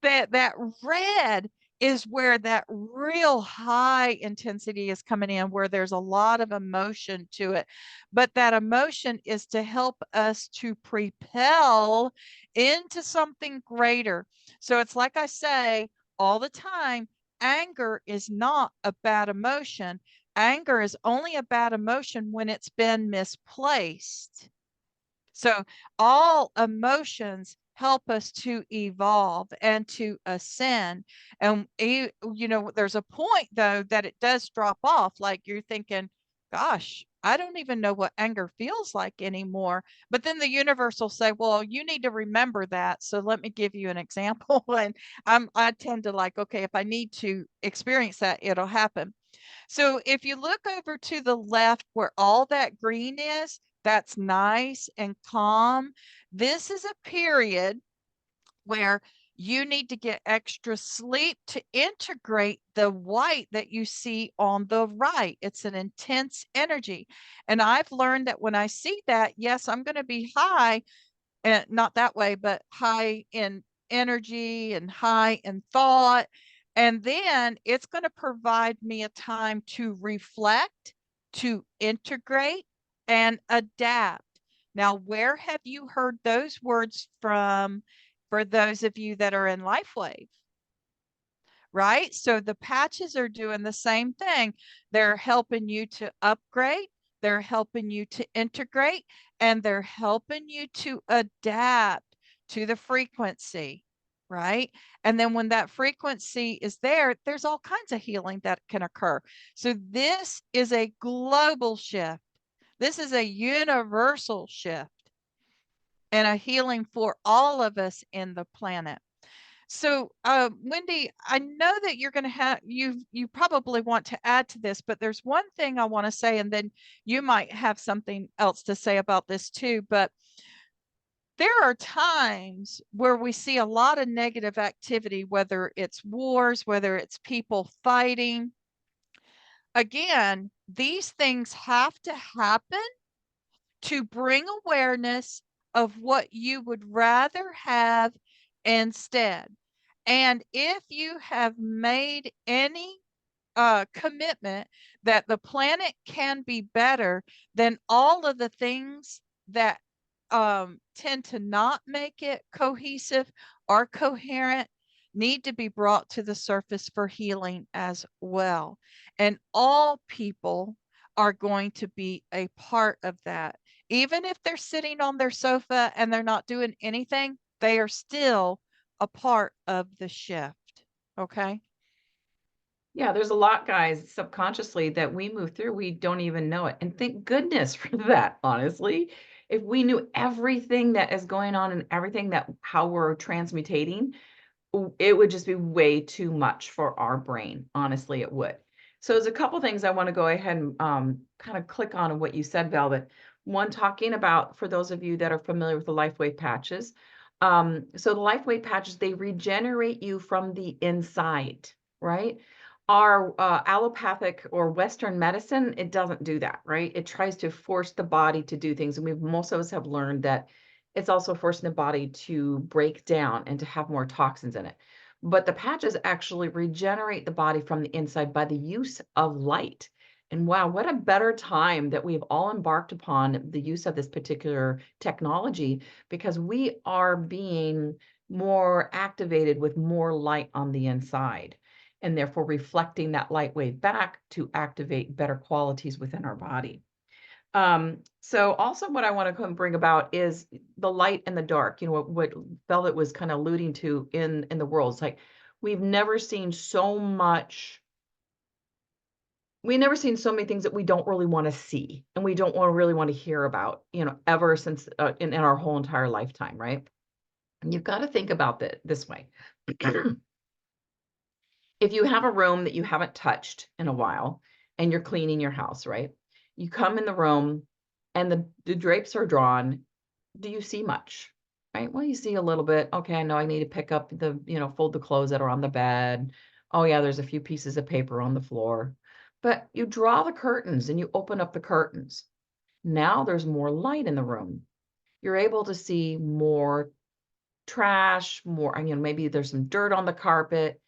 that red is where that real high intensity is coming in, where there's a lot of emotion to it. But that emotion is to help us to propel into something greater. So it's like I say all the time, anger is not a bad emotion. Anger is only a bad emotion when it's been misplaced. So all emotions help us to evolve and to ascend. And there's a point though that it does drop off. Like you're thinking, gosh, I don't even know what anger feels like anymore. But then the universe will say, well, you need to remember that. So let me give you an example. And I tend to like, okay, if I need to experience that, it'll happen. So if you look over to the left where all that green is, that's nice and calm. This is a period where you need to get extra sleep to integrate the white that you see on the right. It's an intense energy. And I've learned that when I see that, yes, I'm going to be high, and not that way, but high in energy and high in thought. And then it's going to provide me a time to reflect, to integrate, and adapt. Now, where have you heard those words from for those of you that are in LifeWave? Right? So the patches are doing the same thing. They're helping you to upgrade, they're helping you to integrate, and they're helping you to adapt to the frequency, right? And then when that frequency is there, there's all kinds of healing that can occur. So this is a global shift. This is a universal shift and a healing for all of us in the planet. So, Wendy, I know that you're going to have you probably want to add to this, but there's one thing I want to say, and then you might have something else to say about this too. But there are times where we see a lot of negative activity, whether it's wars, whether it's people fighting. Again, these things have to happen to bring awareness of what you would rather have instead. And if you have made any commitment that the planet can be better, then all of the things that tend to not make it cohesive or coherent need to be brought to the surface for healing as well. And all people are going to be a part of that. Even if they're sitting on their sofa and they're not doing anything, they are still a part of the shift. Okay. Yeah, there's a lot, guys, subconsciously that we move through, we don't even know it. And thank goodness for that, honestly. If we knew everything that is going on and everything that how we're transmutating, it would just be way too much for our brain. Honestly, it would. So there's a couple things I want to go ahead and kind of click on what you said, Velvet. One, talking about, for those of you that are familiar with the LifeWave patches. So the LifeWave patches, they regenerate you from the inside, right? Our allopathic or Western medicine, it doesn't do that, right? It tries to force the body to do things. And most of us have learned that it's also forcing the body to break down and to have more toxins in it. But the patches actually regenerate the body from the inside by the use of light. And wow, what a better time that we've all embarked upon the use of this particular technology, because we are being more activated with more light on the inside, and therefore reflecting that light wave back to activate better qualities within our body. So also what I want to come and bring about is the light and the dark, what Velvet was kind of alluding to in the world. It's like we've never seen so much, we've never seen so many things that we don't really want to see and we don't really want to hear about, ever since in our whole entire lifetime, right? And you've got to think about it this way. If you have a room that you haven't touched in a while and you're cleaning your house, right? You come in the room and the drapes are drawn. Do you see much? Right? Well, you see a little bit. Okay, I know I need to pick up fold the clothes that are on the bed. Oh yeah, there's a few pieces of paper on the floor. But you draw the curtains and you open up the curtains. Now there's more light in the room. You're able to see more trash, more, maybe there's some dirt on the carpet.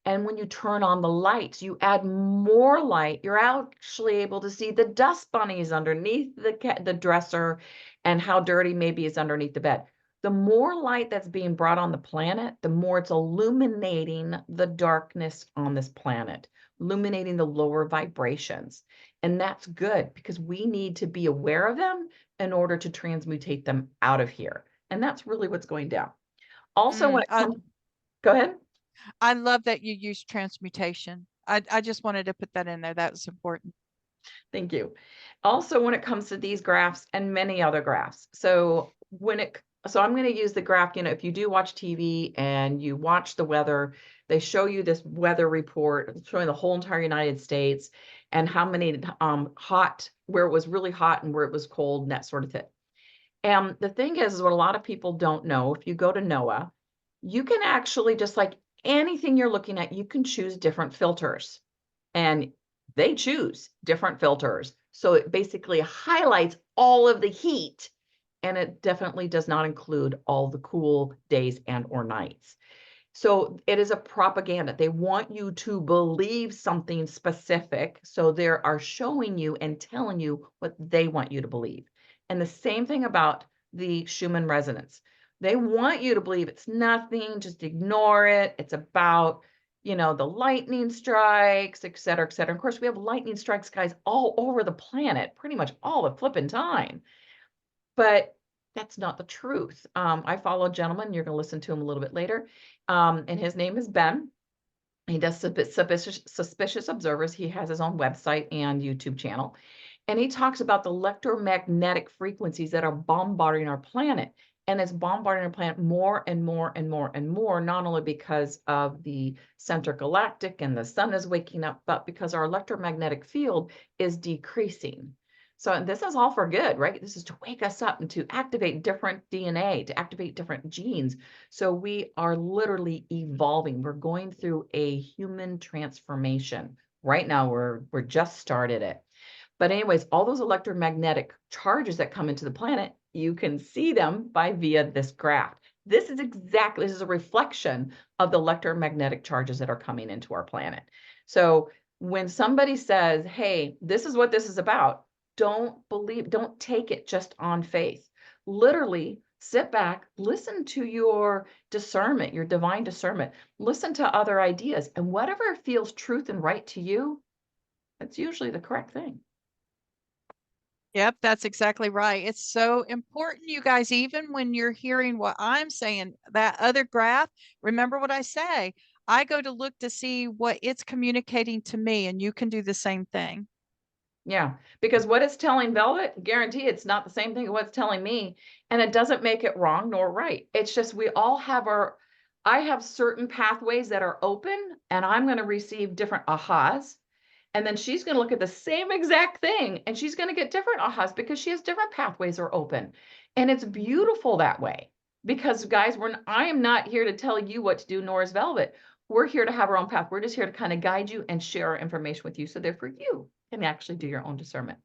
And when you turn on the lights, you add more light. You're actually able to see the dust bunnies underneath the dresser and how dirty maybe is underneath the bed. The more light that's being brought on the planet, the more it's illuminating the darkness on this planet, illuminating the lower vibrations. And that's good because we need to be aware of them in order to transmutate them out of here. And that's really what's going down. Also, when Mm, it comes, go ahead. I love that you use transmutation. I just wanted to put that in there. That was important. Thank you. Also, when it comes to these graphs and many other graphs. So I'm going to use the graph, if you do watch TV and you watch the weather, they show you this weather report showing the whole entire United States and how many where it was really hot and where it was cold and that sort of thing. And the thing is what a lot of people don't know, if you go to NOAA, you can actually, just like anything you're looking at, you can choose different filters. And they choose different filters. So it basically highlights all of the heat, and it definitely does not include all the cool days and or nights. So it is a propaganda. They want you to believe something specific. So they are showing you and telling you what they want you to believe. And the same thing about the Schumann resonance. They want you to believe it's nothing, just ignore it. It's about, the lightning strikes, et cetera, et cetera. Of course, we have lightning strikes, guys, all over the planet, pretty much all the flipping time. But that's not the truth. I follow a gentleman, you're going to listen to him a little bit later, and his name is Ben. He does suspicious observers. He has his own website and YouTube channel. And he talks about the electromagnetic frequencies that are bombarding our planet. And it's bombarding our planet more and more and more and more, not only because of the center galactic and the sun is waking up, but because our electromagnetic field is decreasing. So this is all for good, right? This is to wake us up and to activate different DNA, to activate different genes. So we are literally evolving. We're going through a human transformation. Right now, we're just started it. But anyways, all those electromagnetic charges that come into the planet, you can see them via this graph. This is a reflection of the electromagnetic charges that are coming into our planet. So when somebody says, hey, this is what this is about, don't take it just on faith. Literally sit back, listen to your discernment, your divine discernment, listen to other ideas, and whatever feels truth and right to you, that's usually the correct thing. Yep, that's exactly right. It's so important, you guys, even when you're hearing what I'm saying, that other graph, remember what I say. I go to look to see what it's communicating to me, and you can do the same thing. Yeah, because what it's telling Velvet, guarantee it's not the same thing what's telling me, and it doesn't make it wrong nor right. It's just we all have I have certain pathways that are open, and I'm going to receive different ahas. And then she's going to look at the same exact thing and she's going to get different ahas because she has different pathways are open. And it's beautiful that way because, guys, I am not here to tell you what to do, nor is Velvet. We're here to have our own path. We're just here to kind of guide you and share our information with you. So therefore you can actually do your own discernment.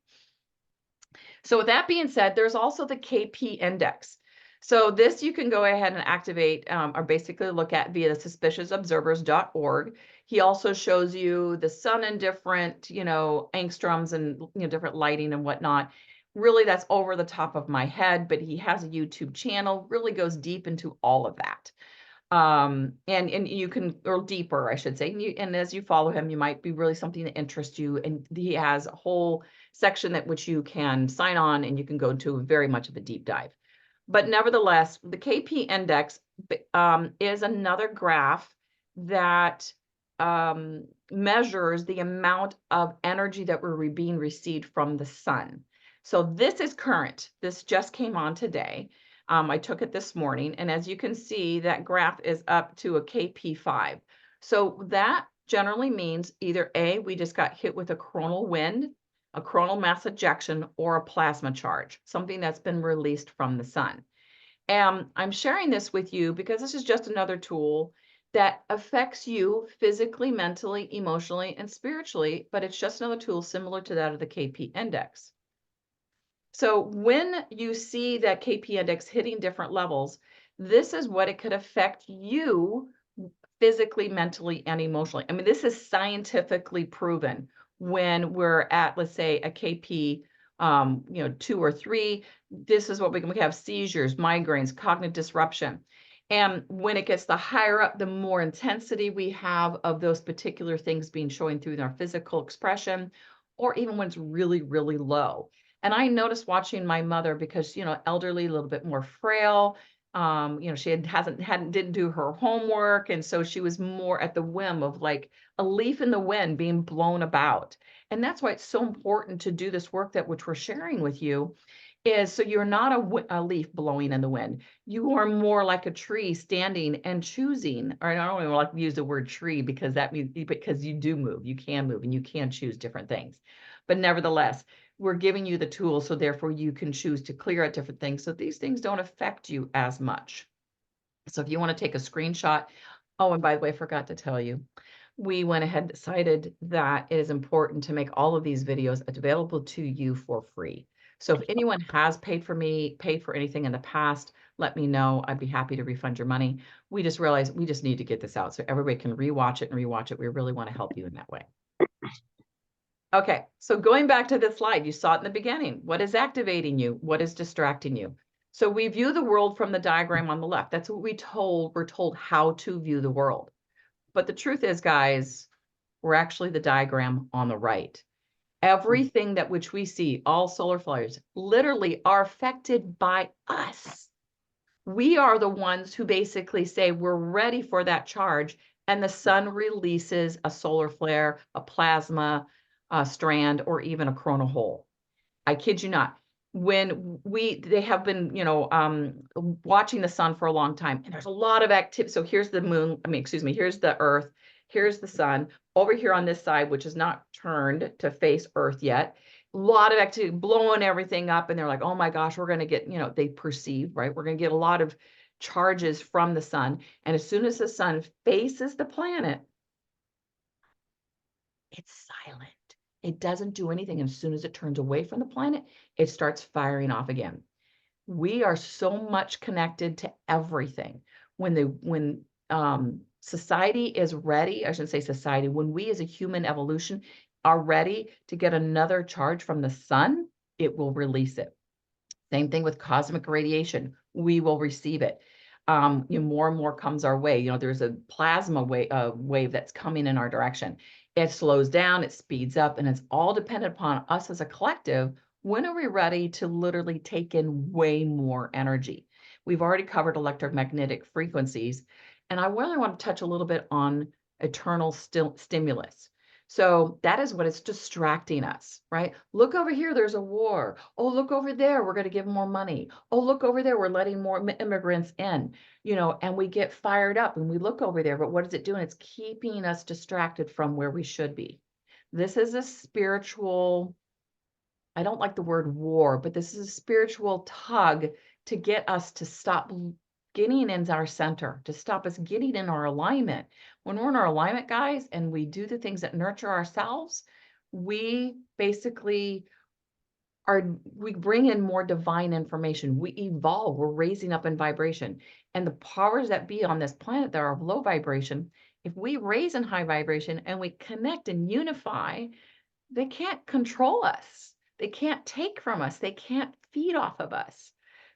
So with that being said, there's also the KP index. So this you can go ahead and activate or basically look at via suspiciousobservers.org. He also shows you the sun in different, angstroms and, different lighting and whatnot. Really, that's over the top of my head, but he has a YouTube channel, really goes deep into all of that. And you can, or deeper, I should say. And as you follow him, you might be really something that interests you. And he has a whole section that which you can sign on and you can go into very much of a deep dive. But nevertheless, the KP index is another graph that measures the amount of energy that we're being received from the sun. So this is current. This just came on today. I took it this morning, and as you can see, that graph is up to a KP5. So that generally means either A, we just got hit with a coronal wind, a coronal mass ejection, or a plasma charge, something that's been released from the sun. And I'm sharing this with you because this is just another tool that affects you physically, mentally, emotionally, and spiritually, but it's just another tool similar to that of the KP index. So when you see that KP index hitting different levels, this is what it could affect you physically, mentally, and emotionally. I mean, this is scientifically proven when we're at, let's say, a KP 2 or 3. This is what we can have: seizures, migraines, cognitive disruption. And when it gets the higher up, the more intensity we have of those particular things being showing through in our physical expression, or even when it's really, really low. And I noticed watching my mother because, elderly, a little bit more frail. She didn't do her homework. And so she was more at the whim of like a leaf in the wind being blown about. And that's why it's so important to do this work that which we're sharing with you is so you're not a leaf blowing in the wind. You are more like a tree standing and choosing, or I don't even like to use the word tree because that means because you do move, you can move and you can choose different things. But nevertheless, we're giving you the tools so therefore you can choose to clear out different things so these things don't affect you as much. So if you want to take a screenshot, oh, and by the way, I forgot to tell you, we went ahead and decided that it is important to make all of these videos available to you for free. So if anyone has paid for anything in the past, let me know. I'd be happy to refund your money. We just realized we just need to get this out so everybody can rewatch it and rewatch it. We really want to help you in that way. Okay, so going back to this slide, you saw it in the beginning. What is activating you? What is distracting you? So we view the world from the diagram on the left. That's what we're told how to view the world. But the truth is, guys, we're actually the diagram on the right. Everything that which we see, all solar flares, literally are affected by us. We are the ones who basically say we're ready for that charge, and the sun releases a solar flare, a plasma, a strand, or even a coronal hole. I kid you not. When they have been, watching the sun for a long time, and there's a lot of activity. So here's the moon, excuse me, here's the earth, here's the sun. Over here on this side, which is not turned to face earth yet, a lot of activity, blowing everything up. And they're like, oh my gosh, we're going to get, they perceive, right? We're going to get a lot of charges from the sun. And as soon as the sun faces the planet, it's silent. It doesn't do anything. And as soon as it turns away from the planet, it starts firing off again. We are so much connected to everything. When society is ready, I shouldn't say society, when we as a human evolution are ready to get another charge from the sun, it will release it. Same thing with cosmic radiation. We will receive it. More and more comes our way. There's a plasma wave that's coming in our direction. It slows down, it speeds up, and it's all dependent upon us as a collective. When are we ready to literally take in way more energy? We've already covered electromagnetic frequencies, and I really want to touch a little bit on eternal stimulus. So that is what is distracting us, right? Look over here, there's a war. Oh, look over there, we're going to give more money. Oh, look over there, we're letting more immigrants in, and we get fired up and we look over there. But what is it doing? It's keeping us distracted from where we should be. This is a spiritual, I don't like the word war, but this is a spiritual tug to get us to stop getting in our center, to stop us getting in our alignment. When we're in our alignment, guys, and we do the things that nurture ourselves, we basically we bring in more divine information. We evolve, we're raising up in vibration. And the powers that be on this planet that are of low vibration, if we raise in high vibration and we connect and unify, they can't control us. They can't take from us. They can't feed off of us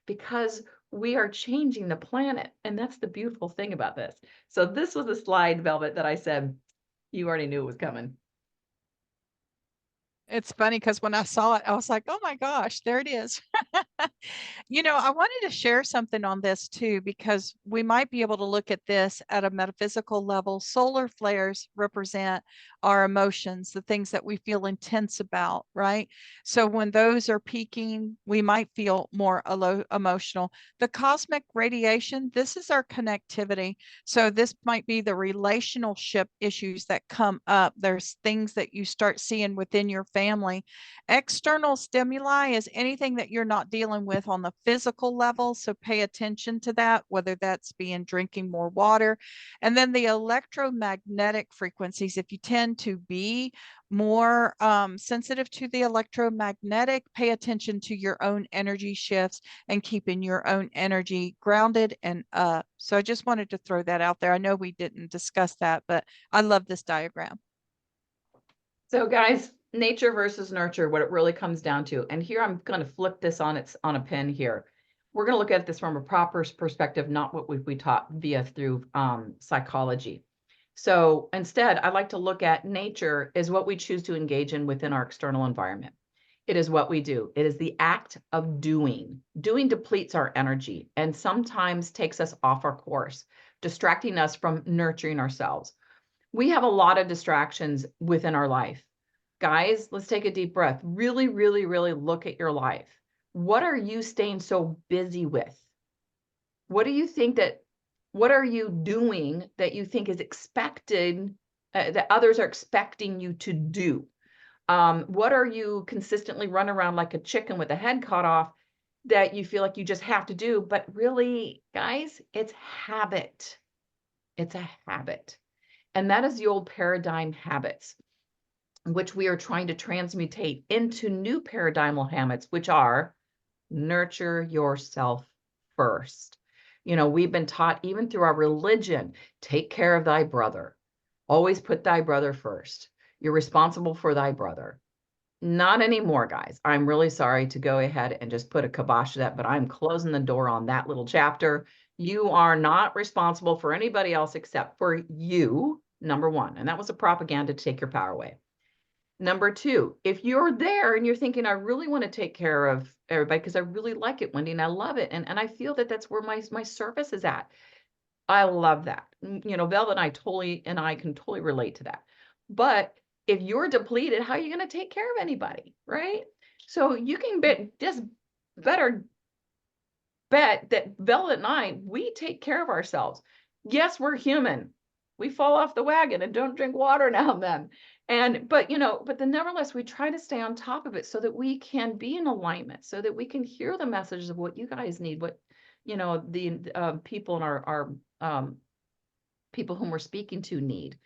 because we are changing the planet. And that's the beautiful thing about this. So this was a slide, Velvet, that I said, you already knew it was coming. It's funny because when I saw it, I was like, oh my gosh, there it is. I wanted to share something on this too, because we might be able to look at this at a metaphysical level. Solar flares represent our emotions, the things that we feel intense about, right? So when those are peaking, we might feel more emotional. The cosmic radiation, this is our connectivity. So this might be the relationship issues that come up. There's things that you start seeing within your family. External stimuli is anything that you're not dealing with on the physical level. So pay attention to that, whether that's drinking more water. And then the electromagnetic frequencies, if you tend to be more sensitive to the electromagnetic, pay attention to your own energy shifts and keeping your own energy grounded and up. So I just wanted to throw that out there. I know we didn't discuss that, but I love this diagram. So guys, nature versus nurture, what it really comes down to. And here I'm going to flip this on a pin here. We're going to look at this from a proper perspective, not what we taught through psychology. So instead, I like to look at nature as what we choose to engage in within our external environment. It is what we do. It is the act of doing. Doing depletes our energy and sometimes takes us off our course, distracting us from nurturing ourselves. We have a lot of distractions within our life. Guys, let's take a deep breath. Really, really, really look at your life. What are you staying so busy with? What are you doing that you think is expected, that others are expecting you to do? What are you consistently run around like a chicken with a head cut off that you feel like you just have to do? But really, guys, it's habit. It's a habit. And that is the old paradigm habits, which we are trying to transmutate into new paradigmal habits, which are nurture yourself first. We've been taught even through our religion, take care of thy brother. Always put thy brother first. You're responsible for thy brother. Not anymore, guys. I'm really sorry to go ahead and just put a kibosh to that, but I'm closing the door on that little chapter. You are not responsible for anybody else except for you. number one. And that was a propaganda to take your power away. Number two, if you're there and you're thinking, I really want to take care of everybody because I really like it, Wendy, and I love it. And I feel that that's where my service is at. I love that. You know, Velvet and I can totally relate to that. But if you're depleted, how are you going to take care of anybody? Right. So you can just better bet that Velvet and we take care of ourselves. Yes, we're human. We fall off the wagon and don't drink water now and then. But then nevertheless, we try to stay on top of it so that we can be in alignment, so that we can hear the messages of what you guys need, what, the people in our people whom we're speaking to need.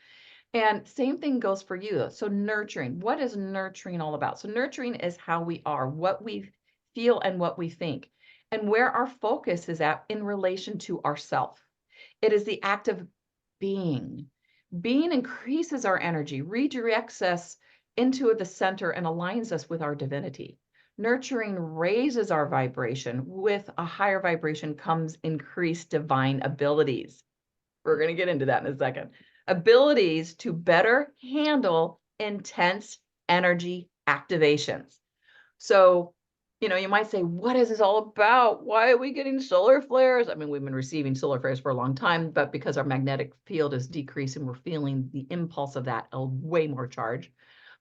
And same thing goes for you. So nurturing, what is nurturing all about? So nurturing is how we are, what we feel and what we think, and where our focus is at in relation to ourself. It is the act of being. Being increases our energy, redirects us into the center, and aligns us with our divinity. Nurturing raises our vibration. With a higher vibration comes increased divine abilities. We're going to get into that in a second. Abilities to better handle intense energy activations. So, you might say, what is this all about? Why are we getting solar flares? I mean, we've been receiving solar flares for a long time, but because our magnetic field is decreasing, we're feeling the impulse of that, a way more charge.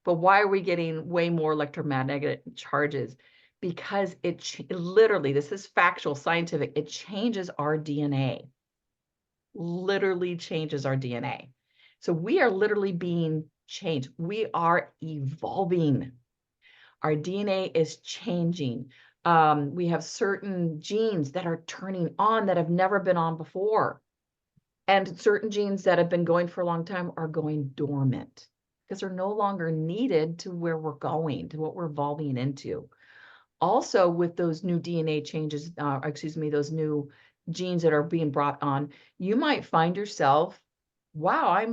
But why are we getting way more electromagnetic charges? Because it literally, this is factual, scientific, it changes our DNA. Literally changes our DNA. So we are literally being changed. We are evolving. Our DNA is changing. We have certain genes that are turning on that have never been on before. And certain genes that have been going for a long time are going dormant because they're no longer needed to where we're going, to what we're evolving into. Also, with those new DNA changes, those new genes that are being brought on, you might find yourself, wow,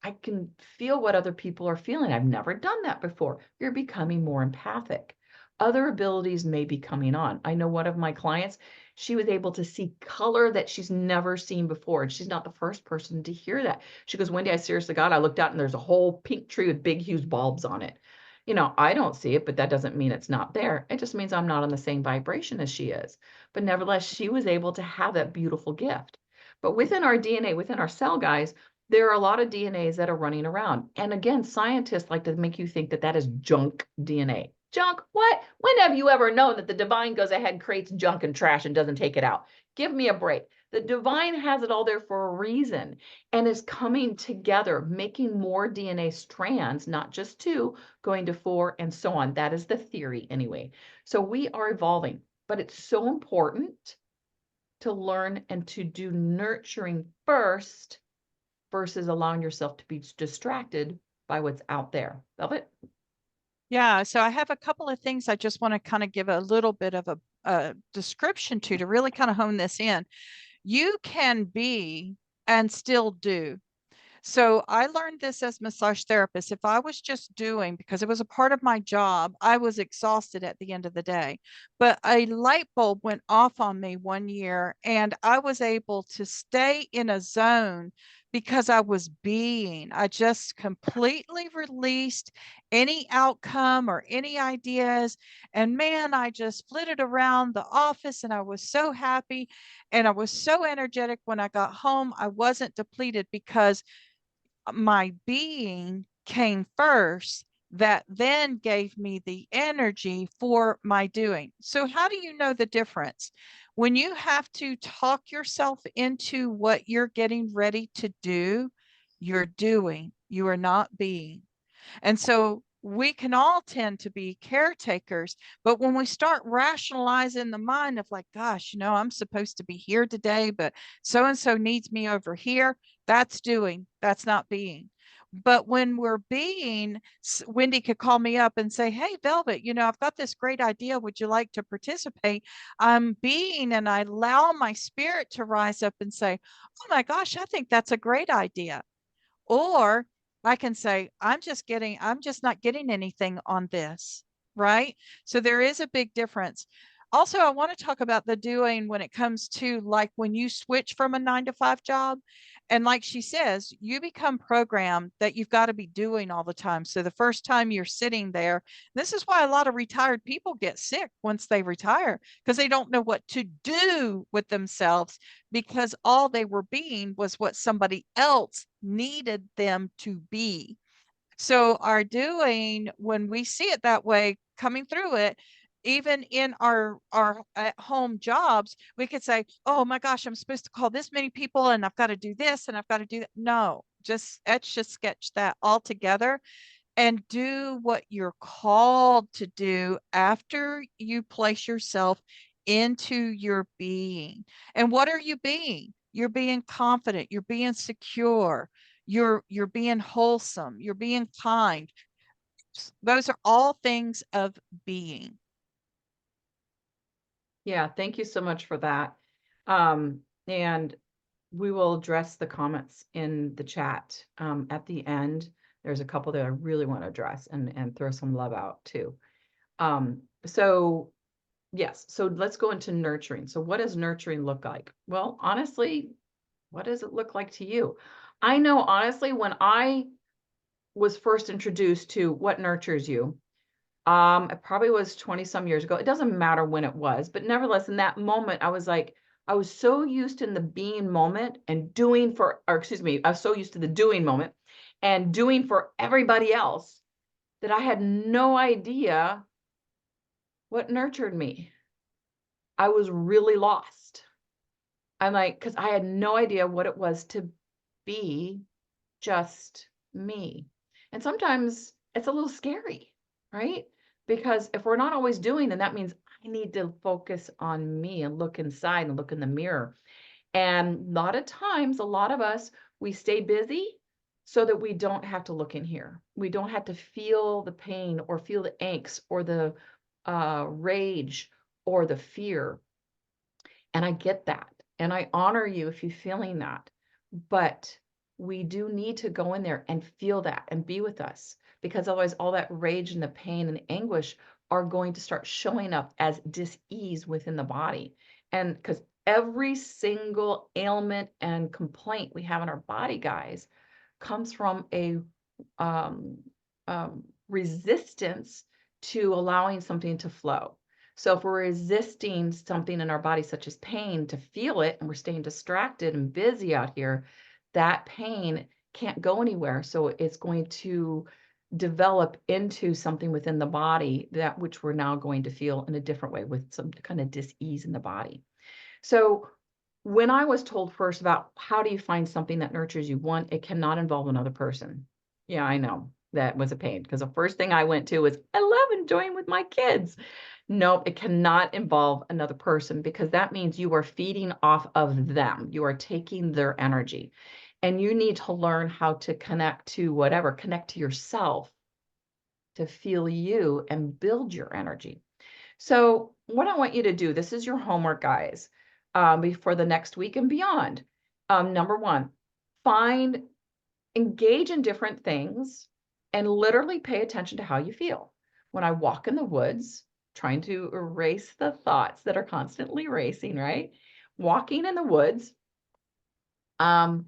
I can feel what other people are feeling. I've never done that before. You're becoming more empathic. Other abilities may be coming on. I know one of my clients, she was able to see color that she's never seen before. And she's not the first person to hear that. She goes, Wendy, I seriously God, I looked out and there's a whole pink tree with big, huge bulbs on it. I don't see it, but that doesn't mean it's not there. It just means I'm not on the same vibration as she is. But nevertheless, she was able to have that beautiful gift. But within our DNA, within our cell, guys, there are a lot of DNAs that are running around. And again, scientists like to make you think that that is junk DNA. Junk? What? When have you ever known that the divine goes ahead, creates junk and trash and doesn't take it out? Give me a break. The divine has it all there for a reason and is coming together, making more DNA strands, not just two, going to four and so on. That is the theory anyway. So we are evolving, but it's so important to learn and to do nurturing first versus allowing yourself to be distracted by what's out there. Velvet? Yeah, so I have a couple of things I just want to kind of give a little bit of a description to really kind of hone this in. You can be and still do. So I learned this as massage therapist. If I was just doing, because it was a part of my job, I was exhausted at the end of the day. But a light bulb went off on me one year, and I was able to stay in a zone because I was being. I just completely released any outcome or any ideas. And man, I just flitted around the office and I was so happy and I was so energetic when I got home. I wasn't depleted because my being came first, that then gave me the energy for my doing. So how do you know the difference? When you have to talk yourself into what you're getting ready to do, you're doing, you are not being. And so we can all tend to be caretakers, but when we start rationalizing the mind of like, gosh, I'm supposed to be here today, but so and so needs me over here, that's doing, that's not being. But when we're being, Wendy could call me up and say, hey, Velvet, I've got this great idea. Would you like to participate? I'm being, and I allow my spirit to rise up and say, oh my gosh, I think that's a great idea. Or I can say, I'm just not getting anything on this, right? So there is a big difference. Also, I want to talk about the doing when it comes to like when you switch from a 9 to 5 job And like she says, you become programmed that you've got to be doing all the time. So the first time you're sitting there, this is why a lot of retired people get sick once they retire, because they don't know what to do with themselves, because all they were being was what somebody else needed them to be. So our doing, when we see it that way, coming through it, even in our at home jobs, we could say, "Oh my gosh, I'm supposed to call this many people, and I've got to do this, and I've got to do that." No, just etch, just sketch that all together, and do what you're called to do after you place yourself into your being. And what are you being? You're being confident, you're being secure, you're being wholesome, you're being kind. Those are all things of being. Yeah, thank you so much for that. And we will address the comments in the chat at the end. There's a couple that I really want to address and throw some love out too. So yes, so let's go into nurturing. So what does nurturing look like? Well, honestly, what does it look like to you? I know honestly, when I was first introduced to what nurtures you, it probably was 20 some years ago. It doesn't matter when it was, but nevertheless, in that moment, I was like, I was so used in the being moment and doing for, or excuse me, I was so used to the doing moment and doing for everybody else that I had no idea what nurtured me. I was really lost. I'm like, because I had no idea what it was to be just me. And sometimes it's a little scary, right? Because if we're not always doing, then that means I need to focus on me and look inside and look in the mirror. And a lot of times, a lot of us, we stay busy so that we don't have to look in here. We don't have to feel the pain or feel the angst or the rage or the fear. And I get that. And I honor you if you're feeling that. But we do need to go in there and feel that and be with us, because otherwise all that rage and the pain and the anguish are going to start showing up as dis-ease within the body. And because every single ailment and complaint we have in our body, guys, comes from a um, resistance to allowing something to flow. So if we're resisting something in our body, such as pain, to feel it, and we're staying distracted and busy out here, that pain can't go anywhere. So it's going to develop into something within the body, that which we're now going to feel in a different way with some kind of dis-ease in the body. So when I was told first about how do you find something that nurtures you, one, it cannot involve another person. Yeah, I know that was a pain, because the first thing I went to was, I love enjoying with my kids. Nope, it cannot involve another person, because that means you are feeding off of them. You are taking their energy. And you need to learn how to connect to whatever, connect to yourself to feel you and build your energy. So what I want you to do, this is your homework, guys, for the next week and beyond. Number one, engage in different things and literally pay attention to how you feel. When I walk in the woods, trying to erase the thoughts that are constantly racing, right? Walking in the woods, um,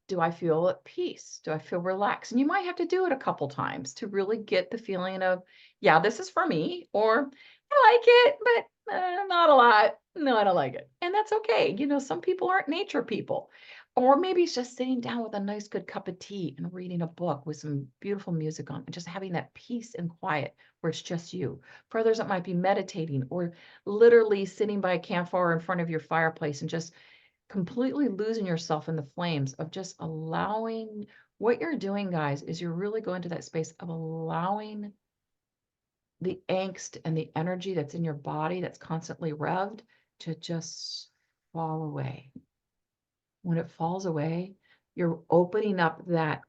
do I feel at peace? Do I feel relaxed? And you might have to do it a couple times to really get the feeling of, yeah, this is for me, or I like it, but not a lot. No, I don't like it. And that's okay. You know, some people aren't nature people. Or maybe it's just sitting down with a nice, good cup of tea and reading a book with some beautiful music on and just having that peace and quiet where it's just you. For others, it might be meditating or literally sitting by a campfire in front of your fireplace and just completely losing yourself in the flames of just allowing. What you're doing, guys, is you're really going to that space of allowing the angst and the energy that's in your body that's constantly revved to just fall away. When it falls away, you're opening up that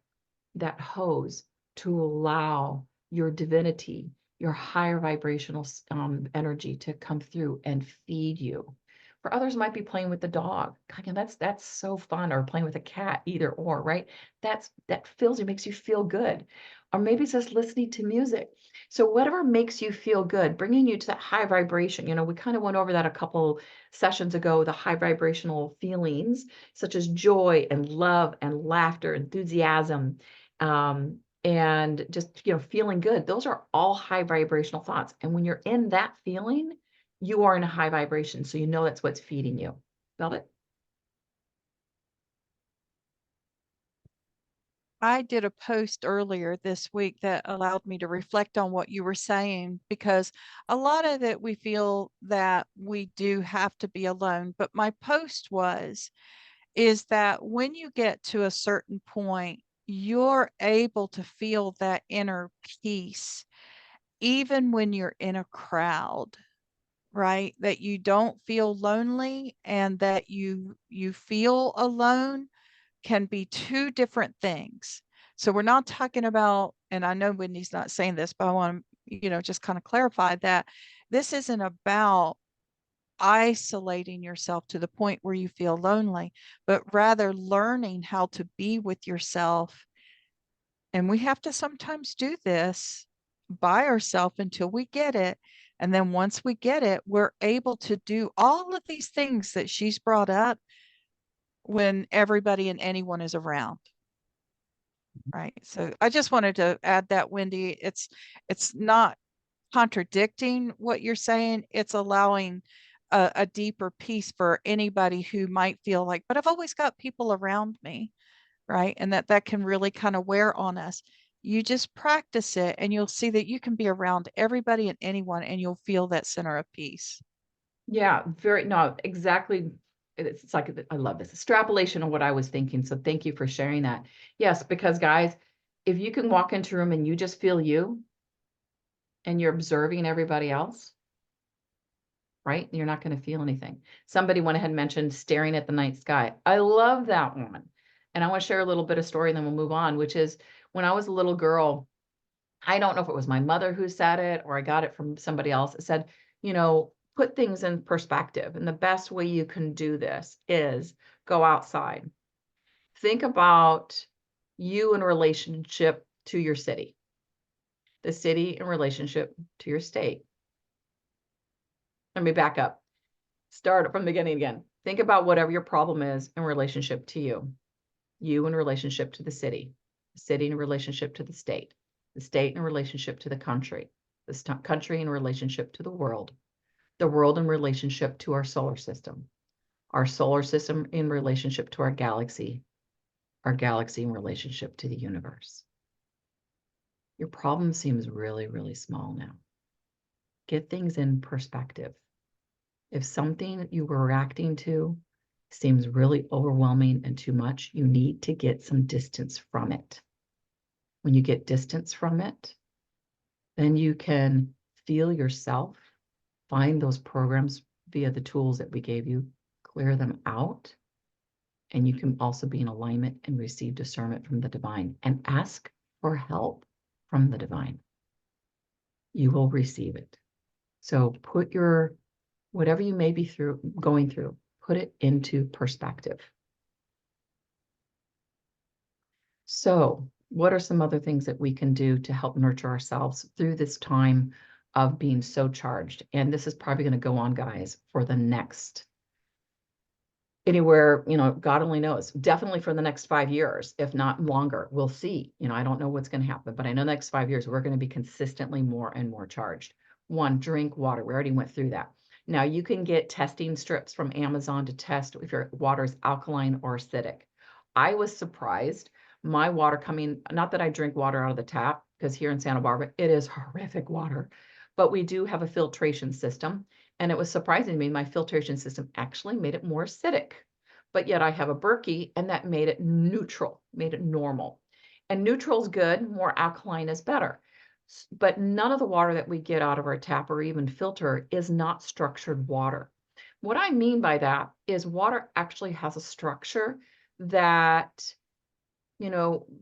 hose to allow your divinity, your higher vibrational energy to come through and feed you. For others, might be playing with the dog. God, yeah, that's so fun, or playing with a cat, either or, right? That fills you, makes you feel good. or maybe it's just listening to music. So whatever makes you feel good, bringing you to that high vibration. We kind of went over that a couple sessions ago, the high vibrational feelings such as joy and love and laughter, enthusiasm, and just, feeling good. Those are all high vibrational thoughts. And when you're in that feeling, you are in a high vibration. So that's what's feeding you. Velvet? I did a post earlier this week that allowed me to reflect on what you were saying, because a lot of it we feel that we do have to be alone. But my post is that when you get to a certain point, you're able to feel that inner peace, even when you're in a crowd, right? That you don't feel lonely, and that you feel alone can be two different things. So we're not talking about, and I know Wendy's not saying this, but I want to, just kind of clarify that this isn't about isolating yourself to the point where you feel lonely, but rather learning how to be with yourself. And we have to sometimes do this by ourselves until we get it. And then once we get it, we're able to do all of these things that she's brought up when everybody and anyone is around. Right. So I just wanted to add that, Wendy, it's not contradicting what you're saying. It's allowing a deeper peace for anybody who might feel like, but I've always got people around me, right? And that can really kind of wear on us. You just practice it and you'll see that you can be around everybody and anyone and you'll feel that center of peace. Yeah, no, exactly. It's like, I love this extrapolation of what I was thinking. So thank you for sharing that. Yes, because guys, if you can walk into a room and you just feel you and you're observing everybody else, right? You're not going to feel anything. Somebody went ahead and mentioned staring at the night sky. I love that one. And I want to share a little bit of story and then we'll move on, which is when I was a little girl, I don't know if it was my mother who said it or I got it from somebody else. It said, put things in perspective. And the best way you can do this is go outside. Think about you in relationship to your city, the city in relationship to your state. Let me back up. Start from the beginning again. Think about whatever your problem is in relationship to you in relationship to the city in relationship to the state in relationship to the country country in relationship to the world in relationship to our solar system in relationship to our galaxy in relationship to the universe. Your problem seems really, really small now. Get things in perspective. If something you were reacting to seems really overwhelming and too much, you need to get some distance from it. When you get distance from it, then you can feel yourself, find those programs via the tools that we gave you, clear them out, and you can also be in alignment and receive discernment from the divine and ask for help from the divine. You will receive it. So put whatever you may be going through, put it into perspective. So what are some other things that we can do to help nurture ourselves through this time of being so charged? And this is probably going to go on, guys, for the next anywhere, God only knows, definitely for the next 5 years, if not longer. We'll see. I don't know what's going to happen, but I know the next 5 years, we're going to be consistently more and more charged. One, drink water. We already went through that. Now you can get testing strips from Amazon to test if your water is alkaline or acidic. I was surprised. My water coming, not that I drink water out of the tap, because here in Santa Barbara, it is horrific water, but we do have a filtration system. And it was surprising to me, my filtration system actually made it more acidic. But yet I have a Berkey and that made it neutral, made it normal. And neutral is good, more alkaline is better. But none of the water that we get out of our tap or even filter is not structured water. What I mean by that is water actually has a structure that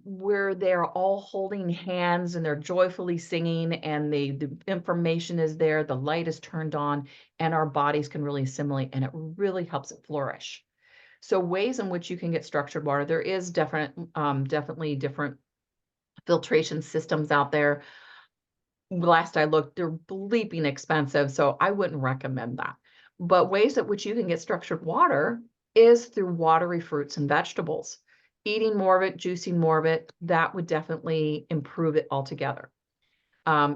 where they're all holding hands and they're joyfully singing and the information is there, the light is turned on, and our bodies can really assimilate and it really helps it flourish. So ways in which you can get structured water, there is definitely different filtration systems out there. Last I looked, they're bleeping expensive, so I wouldn't recommend that. But ways at which you can get structured water is through watery fruits and vegetables. Eating more of it, juicing more of it, that would definitely improve it altogether.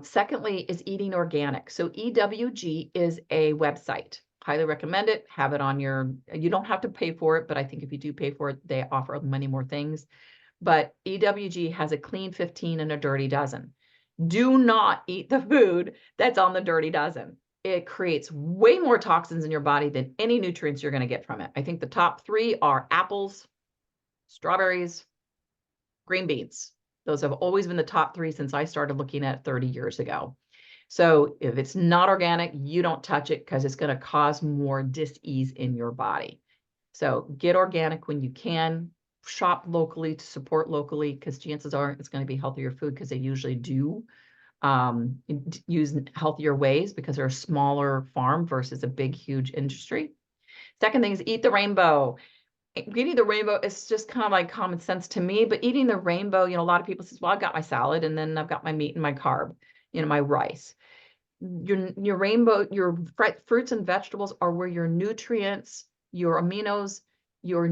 Secondly is eating organic. So EWG is a website. Highly recommend it. Have it on you don't have to pay for it, but I think if you do pay for it, they offer many more things. But EWG has a clean 15 and a dirty dozen. Do not eat the food that's on the dirty dozen. It creates way more toxins in your body than any nutrients you're going to get from it. I think the top 3 are apples, strawberries, green beans. Those have always been the top 3 since I started looking at it 30 years ago. So if it's not organic, you don't touch it because it's going to cause more dis-ease in your body. So get organic when you can. Shop locally to support locally, because chances are it's going to be healthier food, because they usually do use healthier ways because they're a smaller farm versus a big, huge industry. Second thing is eat the rainbow. Eating the rainbow is just kind of like common sense to me, but eating the rainbow, a lot of people says, well, I've got my salad and then I've got my meat and my carb, my rice. Your rainbow, your fruits and vegetables are where your nutrients, your aminos, your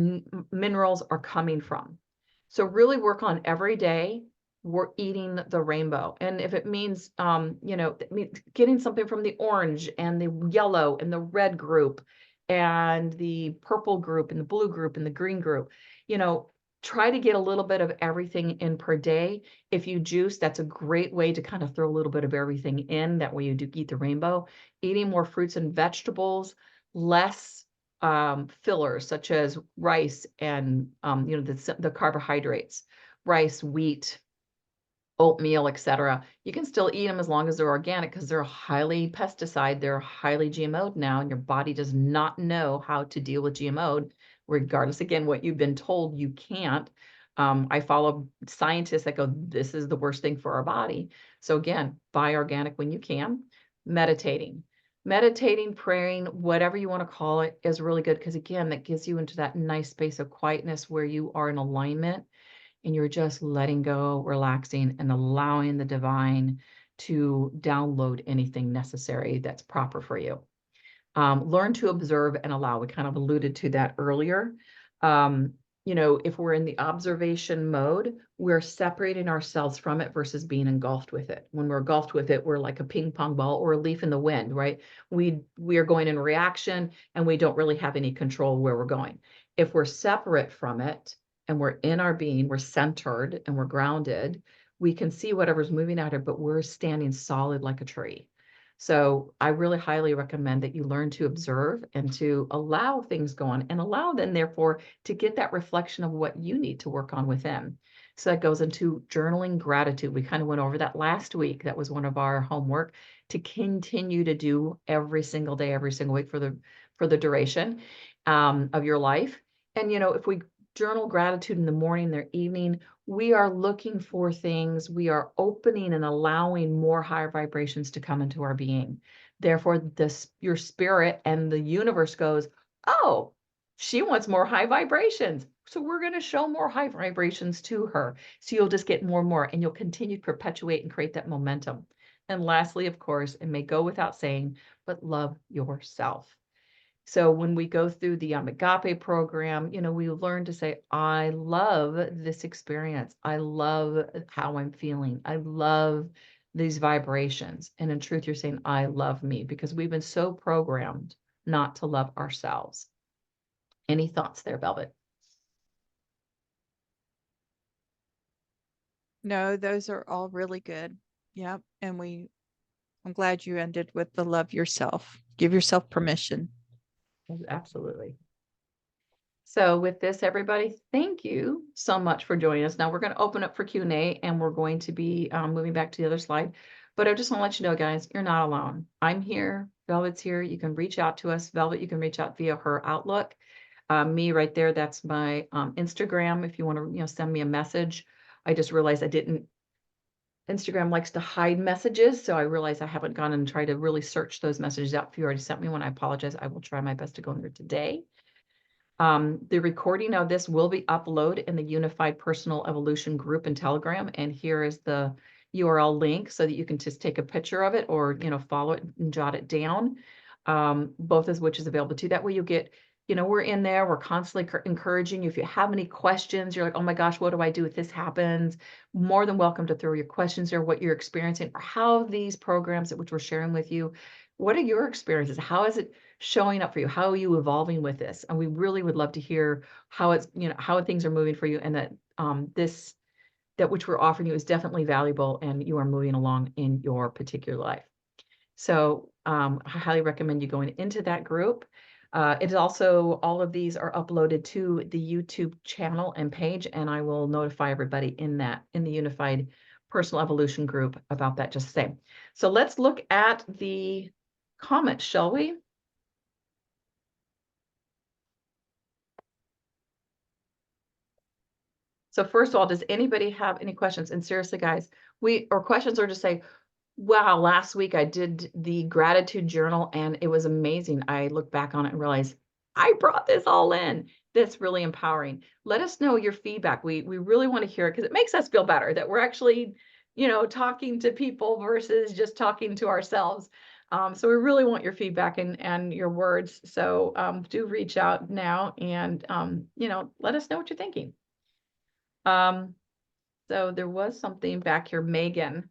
minerals are coming from. So really work on every day we're eating the rainbow. And if it means, getting something from the orange and the yellow and the red group and the purple group and the blue group and the green group, try to get a little bit of everything in per day. If you juice, that's a great way to kind of throw a little bit of everything in. That way you do eat the rainbow. Eating more fruits and vegetables, less fillers such as rice and the carbohydrates, rice, wheat, oatmeal, etc. You can still eat them as long as they're organic, because they're highly pesticide, they're highly GMO'd now, and your body does not know how to deal with GMO'd, regardless, again, what you've been told you can't. I follow scientists that go, this is the worst thing for our body. So again, buy organic when you can. Meditating, praying, whatever you want to call it, is really good, because again, that gives you into that nice space of quietness where you are in alignment and you're just letting go, relaxing, and allowing the divine to download anything necessary that's proper for you. Learn to observe and allow. We kind of alluded to that earlier. If we're in the observation mode, we're separating ourselves from it versus being engulfed with it. When we're engulfed with it, we're like a ping pong ball or a leaf in the wind, right? We are going in reaction and we don't really have any control where we're going. If we're separate from it and we're in our being, we're centered and we're grounded, we can see whatever's moving at it, but we're standing solid like a tree. So I really highly recommend that you learn to observe and to allow things go on, and allow then, therefore, to get that reflection of what you need to work on within. So that goes into journaling gratitude. We kind of went over that last week. That was one of our homework to continue to do every single day, every single week for the duration of your life. And, if we journal gratitude in the morning, or evening, we are looking for things. We are opening and allowing more higher vibrations to come into our being. Therefore, your spirit and the universe goes, oh, she wants more high vibrations. So we're going to show more high vibrations to her. So you'll just get more and more, and you'll continue to perpetuate and create that momentum. And lastly, of course, it may go without saying, but love yourself. So when we go through the Agape program, we learn to say, I love this experience. I love how I'm feeling. I love these vibrations. And in truth, you're saying, I love me, because we've been so programmed not to love ourselves. Any thoughts there, Velvet? No, those are all really good. Yep. And I'm glad you ended with the love yourself. Give yourself permission. Absolutely. So with this, everybody, thank you so much for joining us. Now we're going to open up for Q&A, and we're going to be moving back to the other slide. But I just want to let you know, guys, you're not alone. I'm here. Velvet's here. You can reach out to us. Velvet, you can reach out via her Outlook. Me right there, that's my Instagram. If you want to send me a message. I just realized Instagram likes to hide messages. So I realized I haven't gone and tried to really search those messages out. If you already sent me one, I apologize. I will try my best to go in there today. The recording of this will be uploaded in the Unified Personal Evolution group in Telegram. And here is the URL link so that you can just take a picture of it or, follow it and jot it down. Both of which is available too. That way you get, we're in there. We're constantly encouraging you. If you have any questions, you're like, oh my gosh, what do I do if this happens? More than welcome to throw your questions or what you're experiencing or how these programs which we're sharing with you, what are your experiences? How is it showing up for you? How are you evolving with this? And we really would love to hear how it's, how things are moving for you and that that which we're offering you is definitely valuable and you are moving along in your particular life. So I highly recommend you going into that group. It is also, all of these are uploaded to the YouTube channel and page, and I will notify everybody in the Unified Personal Evolution group about that just the same. So let's look at the comments, shall we? So first of all, does anybody have any questions? And seriously, guys, questions are to say, wow, last week I did the gratitude journal and it was amazing. I look back on it and realize I brought this all in. That's really empowering. Let us know your feedback. We really want to hear it because it makes us feel better that we're actually, talking to people versus just talking to ourselves. So we really want your feedback and your words. So do reach out now and, let us know what you're thinking. So there was something back here, Megan.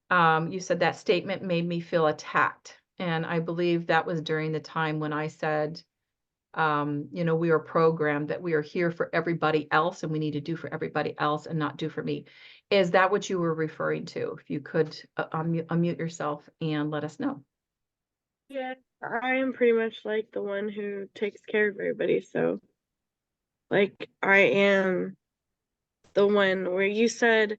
You said that statement made me feel attacked. And I believe that was during the time when I said, we are programmed that we are here for everybody else and we need to do for everybody else and not do for me. Is that what you were referring to? If you could unmute yourself and let us know. Yeah, I am pretty much like the one who takes care of everybody. So, like, I am the one where you said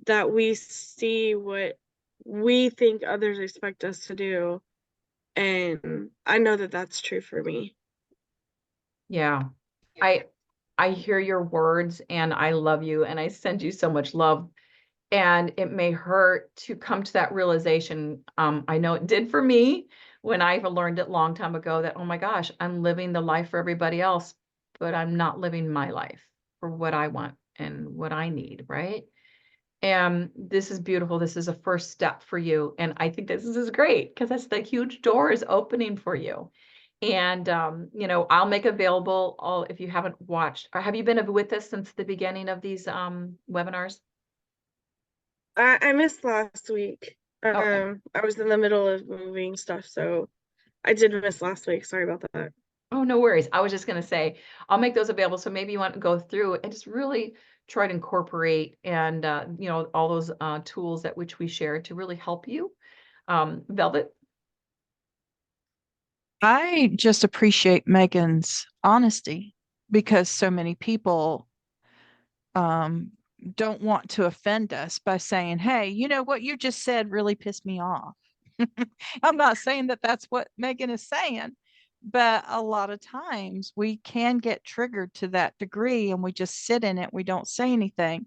that we see what we think others expect us to do. And I know that that's true for me. Yeah. I hear your words and I love you and I send you so much love. And it may hurt to come to that realization. I know it did for me when I learned it a long time ago that, oh my gosh, I'm living the life for everybody else, but I'm not living my life for what I want and what I need, right? And this is beautiful. This is a first step for you. And I think this is great because that's the huge door is opening for you. And, I'll make available all, if you haven't watched, or have you been with us since the beginning of these webinars? I missed last week. Okay. I was in the middle of moving stuff, so I did miss last week. Sorry about that. Oh, no worries. I was just going to say, I'll make those available. So maybe you want to go through and just really try to incorporate and, all those tools that which we share to really help you. Velvet? I just appreciate Megan's honesty because so many people um, don't want to offend us by saying, hey, you know what you just said really pissed me off. I'm not saying that that's what Megan is saying, but a lot of times we can get triggered to that degree and we just sit in it. We don't say anything.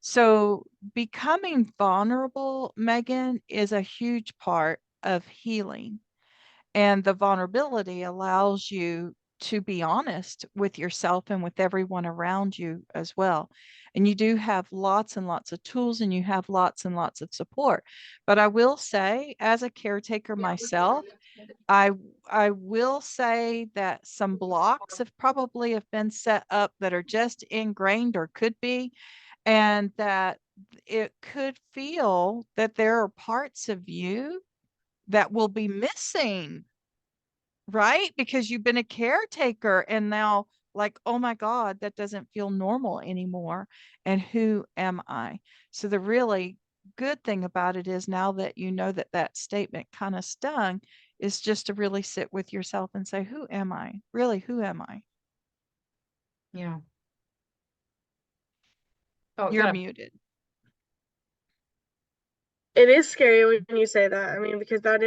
So becoming vulnerable, Megan, is a huge part of healing. And the vulnerability allows you to be honest with yourself and with everyone around you as well. And you do have lots and lots of tools and you have lots and lots of support. But I will say, as a caretaker myself, I I will say that some blocks have been set up that are just ingrained or could be, and that it could feel that there are parts of you that will be missing, right? Because you've been a caretaker and now, like, oh my God, that doesn't feel normal anymore. And who am I? So the really good thing about it is now that you know that that statement kind of stung, is just to really sit with yourself and say, who am I? Really, who am I? Yeah. Oh, You're muted. It is scary when you say that. I mean, because that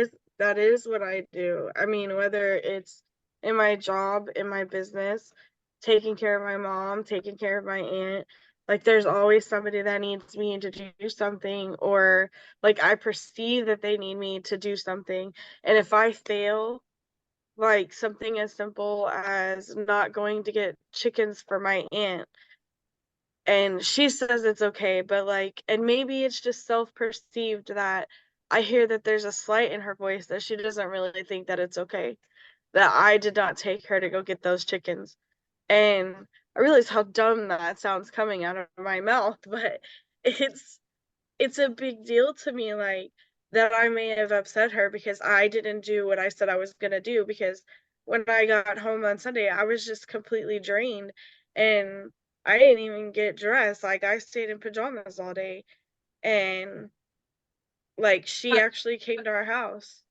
is what I do. I mean, whether it's in my job, in my business, taking care of my mom, taking care of my aunt, like there's always somebody that needs me to do something, or like I perceive that they need me to do something. And if I fail, like something as simple as not going to get chickens for my aunt. And she says it's okay, but like, and maybe it's just self-perceived that I hear that there's a slight in her voice that she doesn't really think that it's okay, that I did not take her to go get those chickens. And I realize how dumb that sounds coming out of my mouth, but it's it's a big deal to me, like, that I may have upset her because I didn't do what I said I was gonna do, because when I got home on Sunday, I was just completely drained, and I didn't even get dressed, like, I stayed in pajamas all day, and, like, she But actually came to our house.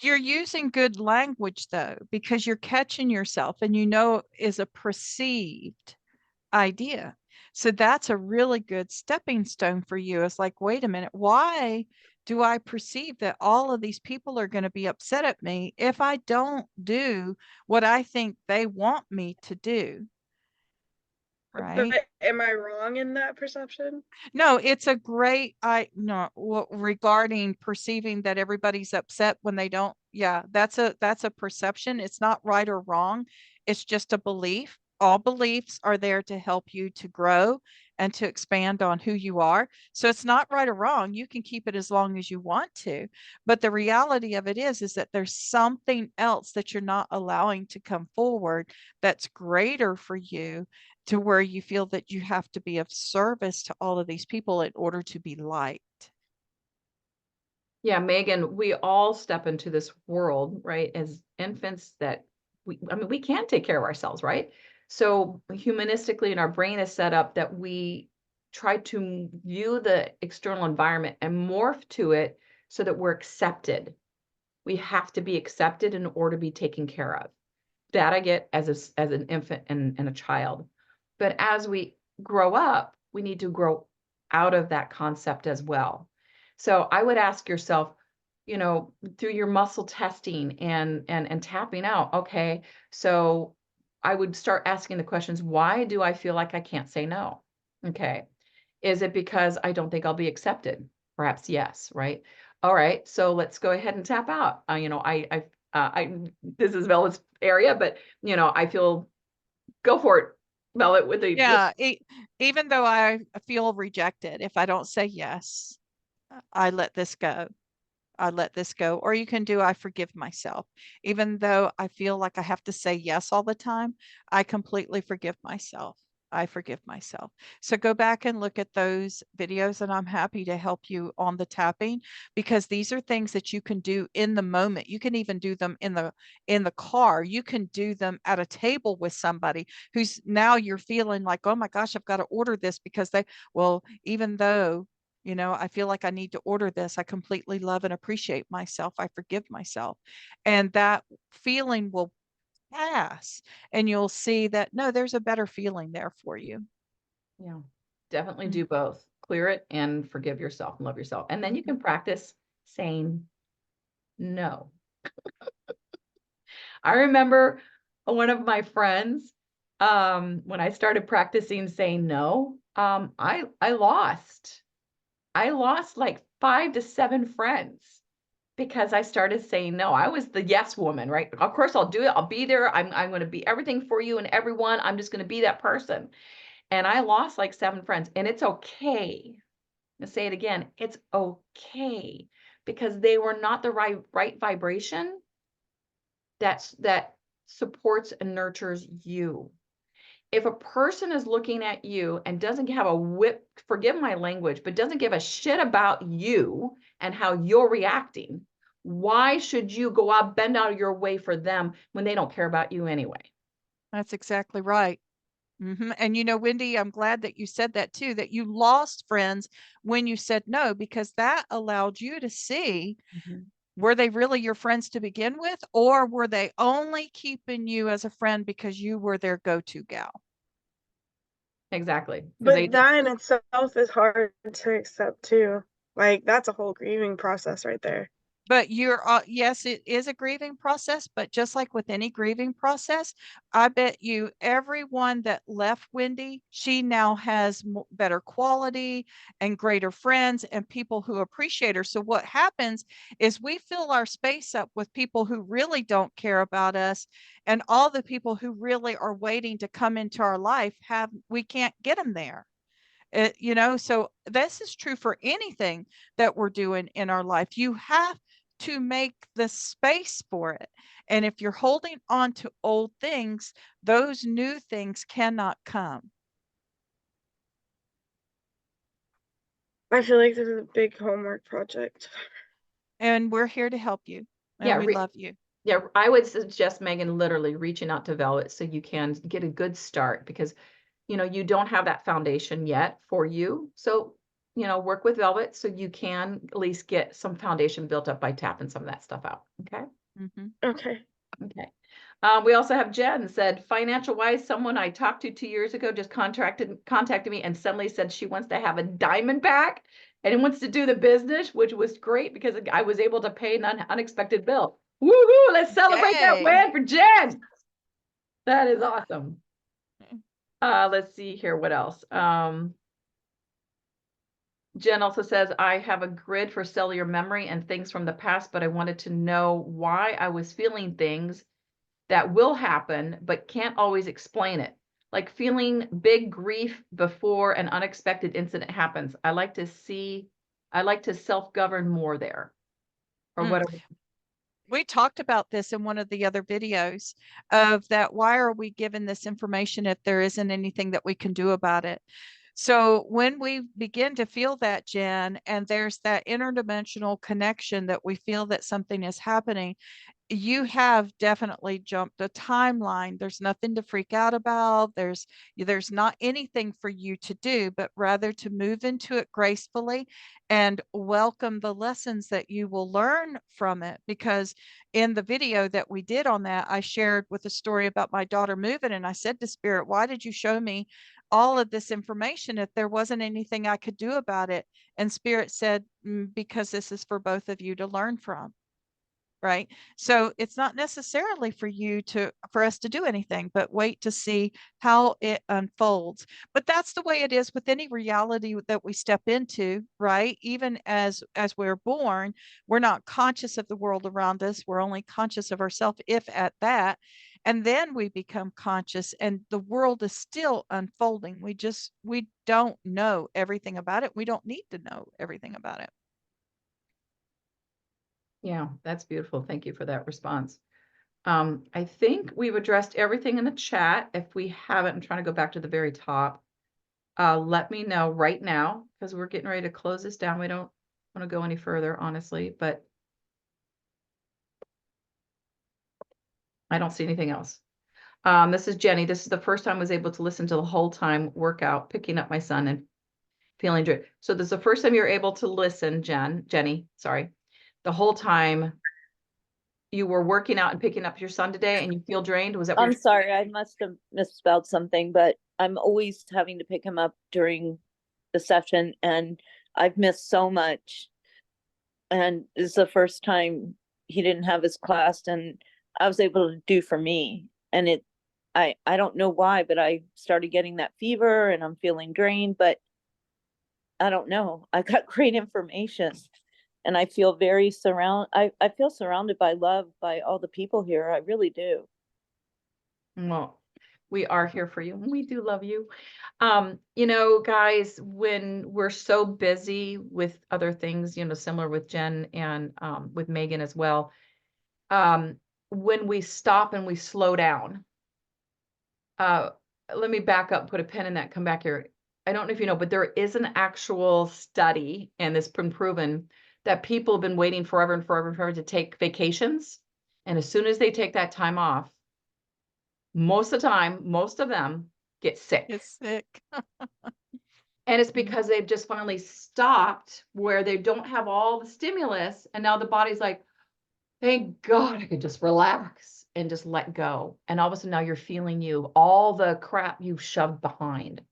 you're using good language though, because you're catching yourself and you know is a perceived idea. So that's a really good stepping stone for you. It's like, wait a minute, why do I perceive that all of these people are going to be upset at me if I don't do what I think they want me to do? But Right? am I wrong in that perception? No, it's a great I no regarding perceiving that everybody's upset when they don't. Yeah, that's a perception. It's not right or wrong. It's just a belief. All beliefs are there to help you to grow and to expand on who you are. So it's not right or wrong. You can keep it as long as you want to. But the reality of it is that there's something else that you're not allowing to come forward that's greater for you, to where you feel that you have to be of service to all of these people in order to be liked. Yeah, Megan, we all step into this world, right, as infants that I mean, we can take care of ourselves, right? So humanistically, and our brain is set up that we try to view the external environment and morph to it so that we're accepted. We have to be accepted in order to be taken care of. That I get as as an infant and a child. But as we grow up, we need to grow out of that concept as well. So I would ask yourself, you know, through your muscle testing and tapping out, okay, so I would start asking the questions, why do I feel like I can't say no? Okay. Is it because I don't think I'll be accepted? Perhaps yes, right? All right, so let's go ahead and tap out. You know, I this is Bella's area, but you know, I feel go for it, Bella, with the Yeah, even though I feel rejected, if I don't say yes, I let this go. I let this go. Or you can do, I forgive myself. Even though I feel like I have to say yes all the time, I completely forgive myself. I forgive myself. So go back and look at those videos, and I'm happy to help you on the tapping, because these are things that you can do in the moment. You can even do them in the car. You can do them at a table with somebody who's now you're feeling like, oh my gosh, I've got to order this because well, even though I feel like I need to order this, I completely love and appreciate myself. I forgive myself. And that feeling will pass, and you'll see that no, there's a better feeling there for you. yeah, definitely Mm. do both. Clear it and forgive yourself and love yourself. And then you can practice saying no. I remember one of my friends, when I started practicing saying no, I lost. I lost like 5 to 7 friends because I started saying no. I was the yes woman, right? Of course, I'll do it. I'll be there. I'm going to be everything for you and everyone. I'm just going to be that person. And I lost like 7 friends, and it's okay. Let's say it again. It's okay because they were not the right vibration that supports and nurtures you. If a person is looking at you and doesn't have a forgive my language, but doesn't give a shit about you and how you're reacting, why should you go out, bend out of your way for them when they don't care about you anyway? That's exactly right. And Wendy, I'm glad that you said that too, that you lost friends when you said no, because that allowed you to see, Mhm. were they really your friends to begin with, or were they only keeping you as a friend because you were their go-to gal? Exactly. Because But that in itself is hard to accept too. Like, that's a whole grieving process right there. But yes, it is a grieving process, but just like with any grieving process, I bet you everyone that left Wendy, she now has better quality and greater friends and people who appreciate her. So what happens is we fill our space up with people who really don't care about us, and all the people who really are waiting to come into our life we can't get them there. So this is true for anything that we're doing in our life. You have to make the space for it. And if you're holding on to old things, those new things cannot come. I feel like this is a big homework project. And we're here to help you. And Yeah, we love you. Yeah, I would suggest, Megan, literally reaching out to Velvet so you can get a good start, because you don't have that foundation yet for you. So, work with Velvet so you can at least get some foundation built up by tapping some of that stuff out. Okay. Okay. Okay. We also have Jen said, financial wise, someone I talked to 2 years ago just contacted me and suddenly said she wants to have a diamond back and wants to do the business, which was great because I was able to pay an unexpected bill. Woohoo! Let's celebrate that Yay. win for Jen. That is awesome. Let's see here. What else? Jen also says, I have a grid for cellular memory and things from the past, but I wanted to know why I was feeling things that will happen, but can't always explain it. Like feeling big grief before an unexpected incident happens. I like to self-govern more there. Or whatever. We talked about this in one of the other videos of that. Why are we given this information if there isn't anything that we can do about it? So when we begin to feel that, Jen, and there's that interdimensional connection that we feel that something is happening, you have definitely jumped a timeline. There's nothing to freak out about. There's not anything for you to do, but rather to move into it gracefully and welcome the lessons that you will learn from it. Because in the video that we did on that, I shared with a story about my daughter moving, and I said to Spirit, why did you show me all of this information if there wasn't anything I could do about it? And Spirit said, because this is for both of you to learn from. Right. So it's not necessarily for us to do anything, but wait to see how it unfolds. But that's the way it is with any reality that we step into, right? Even as we're born, we're not conscious of the world around us. We're only conscious of ourselves, if at that. And then we become conscious and the world is still unfolding. We don't know everything about it. We don't need to know everything about it. Yeah, that's beautiful. Thank you for that response. I think we've addressed everything in the chat. If we haven't, I'm trying to go back to the very top. Let me know right now because we're getting ready to close this down. We don't want to go any further, honestly, but I don't see anything else. This is Jenny. This is the first time I was able to listen to the whole time workout, picking up my son and feeling good. So this is the first time you're able to listen, Jenny, sorry, the whole time you were working out and picking up your son today and you feel drained? Was that what I'm sorry, I must have misspelled something, but I'm always having to pick him up during the session and I've missed so much. And this is the first time he didn't have his class and I was able to do for me. And I don't know why, but I started getting that fever and I'm feeling drained, but I don't know. I got great information. And I feel I feel surrounded by love by all the people here. I really do. Well, we are here for you. We do love you. Guys, when we're so busy with other things, similar with Jen and with Megan as well, when we stop and we slow down, let me back up, put a pin in that, come back here. I don't know if you know, but there is an actual study, and it's been proven that people have been waiting forever and forever and forever to take vacations. And as soon as they take that time off, most of the time, most of them get sick. It's sick. And it's because they've just finally stopped where they don't have all the stimulus. And now the body's like, thank God I could just relax and just let go. And all of a sudden now you're feeling all the crap you shoved behind.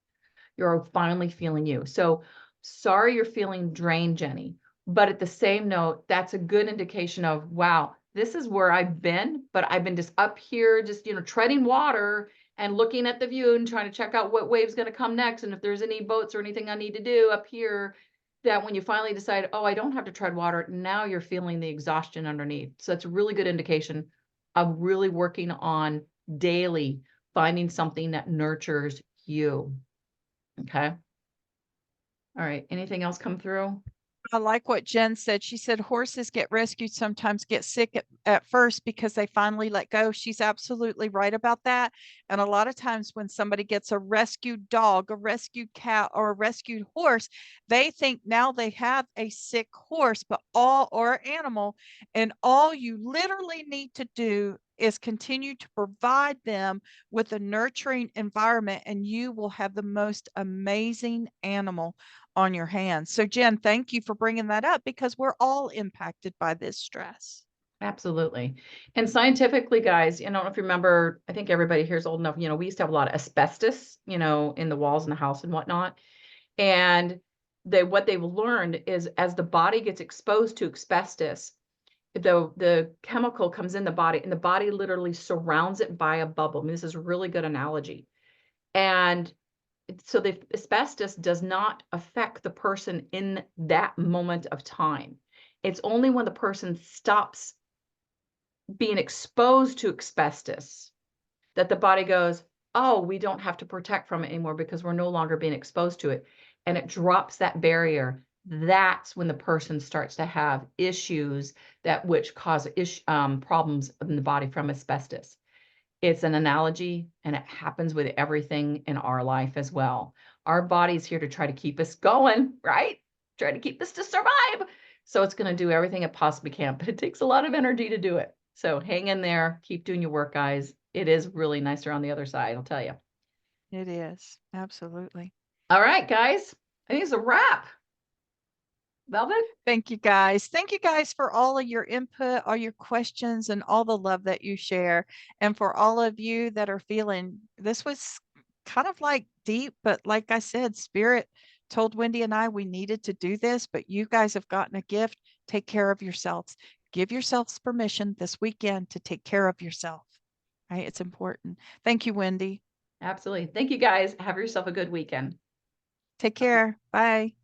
You're finally feeling you. So sorry you're feeling drained, Jenny. But at the same note, that's a good indication of, wow, this is where I've been, but I've been just up here, just, treading water and looking at the view and trying to check out what wave's going to come next. And if there's any boats or anything I need to do up here, that when you finally decide, oh, I don't have to tread water, now you're feeling the exhaustion underneath. So that's a really good indication of really working on daily finding something that nurtures you. Okay. All right. Anything else come through? I like what Jen said. She said horses get rescued, sometimes get sick at first because they finally let go. She's absolutely right about that. And a lot of times when somebody gets a rescued dog, a rescued cat, or a rescued horse, they think now they have a sick horse, or animal. And all you literally need to do is continue to provide them with a nurturing environment, and you will have the most amazing animal on your hands. So Jen, thank you for bringing that up because we're all impacted by this stress. Absolutely. And scientifically, guys, I don't know if you remember, I think everybody here is old enough, we used to have a lot of asbestos, in the walls in the house and whatnot. And what they've learned is as the body gets exposed to asbestos, the chemical comes in the body and the body literally surrounds it by a bubble. I mean, this is a really good analogy. And so the asbestos does not affect the person in that moment of time. It's only when the person stops being exposed to asbestos that the body goes, oh, we don't have to protect from it anymore because we're no longer being exposed to it. And it drops that barrier. That's when the person starts to have issues which cause problems in the body from asbestos. It's an analogy, and it happens with everything in our life as well. Our body's here to try to keep us going, right? Try to keep us to survive. So it's going to do everything it possibly can, but it takes a lot of energy to do it. So hang in there, keep doing your work, guys. It is really nicer on the other side, I'll tell you. It is. Absolutely. All right, guys. I think it's a wrap. Velvet? Thank you guys. Thank you guys for all of your input, all your questions, and all the love that you share. And for all of you that are feeling, this was kind of like deep, but like I said, Spirit told Wendy and I we needed to do this, but you guys have gotten a gift. Take care of yourselves. Give yourselves permission this weekend to take care of yourself. Right? It's important. Thank you, Wendy. Absolutely. Thank you, guys. Have yourself a good weekend. Take care. Bye.